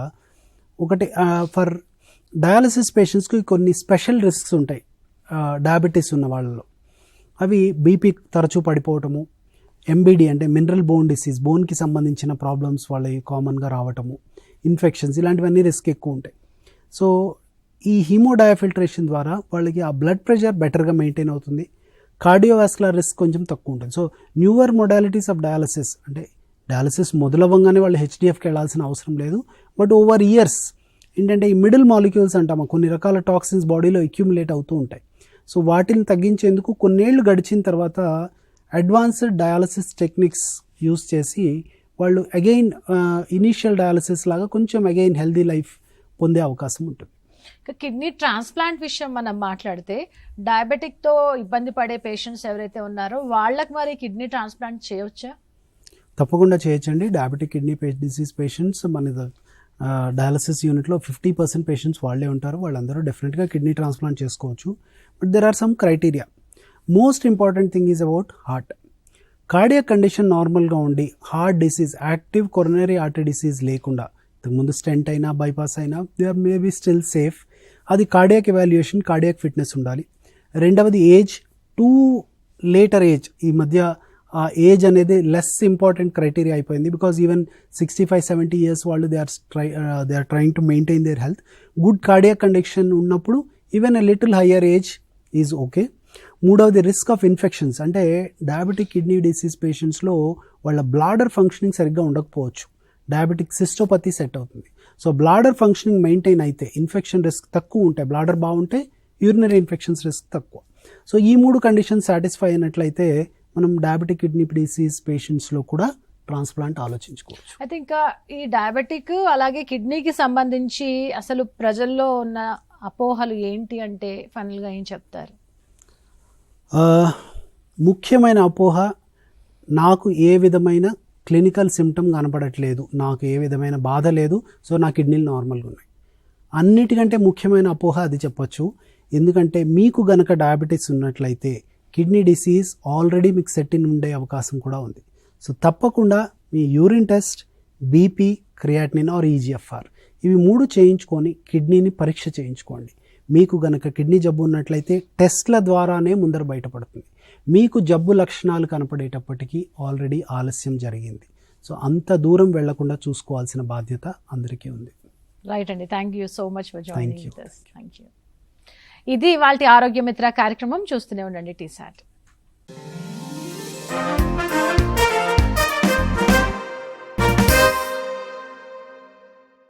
ఒకటి ఫర్ డయాలసిస్ పేషెంట్స్కి కొన్ని స్పెషల్ రిస్క్స్ ఉంటాయి డయాబెటీస్ ఉన్న వాళ్ళలో. అవి బీపీ తరచూ పడిపోవటము, ఎంబీడీ అంటే మినరల్ బోన్ డిసీజ్, బోన్కి సంబంధించిన ప్రాబ్లమ్స్ వాళ్ళకి కామన్గా రావటము, ఇన్ఫెక్షన్స్, ఇలాంటివన్నీ రిస్క్ ఎక్కువ ఉంటాయి. సో ఈ హీమో డయాఫిల్ట్రేషన్ ద్వారా వాళ్ళకి ఆ బ్లడ్ ప్రెషర్ బెటర్గా మెయింటైన్ అవుతుంది, కార్డియోవాస్కులర్ రిస్క్ కొంచెం తక్కువ ఉంటుంది. So newer modalities of dialysis అంటే డయాలసిస్ మొదలవ్వగానే వాళ్ళు హెచ్డిఎఫ్కి వెళ్ళాల్సిన అవసరం లేదు. బట్ ఓవర్ ఇయర్స్ ఏంటంటే ఈ మిడిల్ మాలిక్యూల్స్ అంటాము, కొన్ని రకాల టాక్సిన్స్ బాడీలో అక్యూములేట్ అవుతూ ఉంటాయి. సో వాటిని తగ్గించేందుకు కొన్నేళ్లు గడిచిన తర్వాత అడ్వాన్స్డ్ డయాలసిస్ టెక్నిక్స్ యూస్ చేసి వాళ్ళు అగైన్ ఇనీషియల్ డయాలసిస్ లాగా కొంచెం అగైన్ హెల్దీ లైఫ్ పొందే అవకాశం ఉంటుంది. కిడ్నీ ట్రాన్స్ప్లాంట్ విషయం మనం మాట్లాడితే డయాబెటిక్తో ఇబ్బంది పడే పేషెంట్స్ ఎవరైతే ఉన్నారో వాళ్ళకి మరి కిడ్నీ ట్రాన్స్ప్లాంట్ చేయవచ్చా? తప్పకుండా చేయొచ్చండి. డయాబెటిక్ కిడ్నీ డిసీజ్ పేషెంట్స్ మన డయాలసిస్ యూనిట్లో 50% పేషెంట్స్ వాళ్ళే ఉంటారు. వాళ్ళందరూ డెఫినెట్గా కిడ్నీ ట్రాన్స్ప్లాంట్ చేసుకోవచ్చు. But there are some criteria. Most important thing is about heart. Cardiac condition నార్మల్గా ఉండి heart disease, active coronary artery disease లేకుండా, ఇంతకుముందు స్టెంట్ అయినా బైపాస్ అయినా they are maybe still safe. అది కార్డియాక్ ఎవాల్యుయేషన్, కార్డియాక్ ఫిట్నెస్ ఉండాలి. రెండవది ఏజ్, టూ లేటర్ ఏజ్. ఈ మధ్య ఆ ఏజ్ అనేది లెస్ ఇంపార్టెంట్ క్రైటీరియా అయిపోయింది. బికాజ్ ఈవెన్ 65-70 ఇయర్స్ వాళ్ళు they are trying to maintain their health. Good cardiac condition ఉన్నప్పుడు even a little higher age is okay. మూడవది రిస్క్ ఆఫ్ ఇన్ఫెక్షన్స్. అంటే diabetic kidney disease పేషెంట్స్లో వాళ్ళ బ్లాడర్ ఫంక్షనింగ్ సరిగ్గా ఉండకపోవచ్చు. Diabetic cystopathy set అవుతుంది. So bladder functioning maintain అయితే infection risk తక్కువ ఉంటాయి. బ్లాడర్ బాగుంటే యూరినరీ ఇన్ఫెక్షన్స్ రిస్క్ తక్కువ. సో ఈ 3 కండిషన్స్ సాటిస్ఫై అయినట్లయితే మనం డయాబెటిక్ కిడ్నీ డిసీజ్ పేషెంట్స్లో కూడా ట్రాన్స్ప్లాంట్ ఆలోచించుకోవచ్చు. అయితే ఇంకా ఈ డయాబెటిక్ అలాగే కిడ్నీకి సంబంధించి అసలు ప్రజల్లో ఉన్న అపోహలు ఏంటి అంటే ఫైనల్గా ఏం చెప్తారు? ముఖ్యమైన అపోహ, నాకు ఏ విధమైన క్లినికల్ సిమ్టమ్ కనపడట్లేదు, నాకు ఏ విధమైన బాధ లేదు, సో నా కిడ్నీలు నార్మల్గా ఉన్నాయి. అన్నిటికంటే ముఖ్యమైన అపోహ అది చెప్పొచ్చు. ఎందుకంటే మీకు గనక డయాబెటీస్ ఉన్నట్లయితే కిడ్నీ డిసీజ్ ఆల్రెడీ మీకు సెట్ ఇన్ ఉండే అవకాశం కూడా ఉంది. సో తప్పకుండా మీ urine test, BP, creatinine or eGFR ఇవి 3 చేయించుకొని కిడ్నీని పరీక్ష చేయించుకోండి. మీకు గనక కిడ్నీ జబ్బు ఉన్నట్లయితే టెస్ట్ల ద్వారానే ముందర బయటపడుతుంది. మీకు జబ్బు లక్షణాలు కనపడేటప్పటికీ ఆల్రెడీ ఆలస్యం జరిగింది. సో అంత దూరం వెళ్లకుండా చూసుకోవాల్సిన బాధ్యత అందరికీ ఉంది. రైట్ అండి, thank you so much for joining. Thank you. ఇది ఇవాల్టి ఆరోగ్య మిత్ర కార్యక్రమం. చూస్తూనే ఉండండి టీసాట్.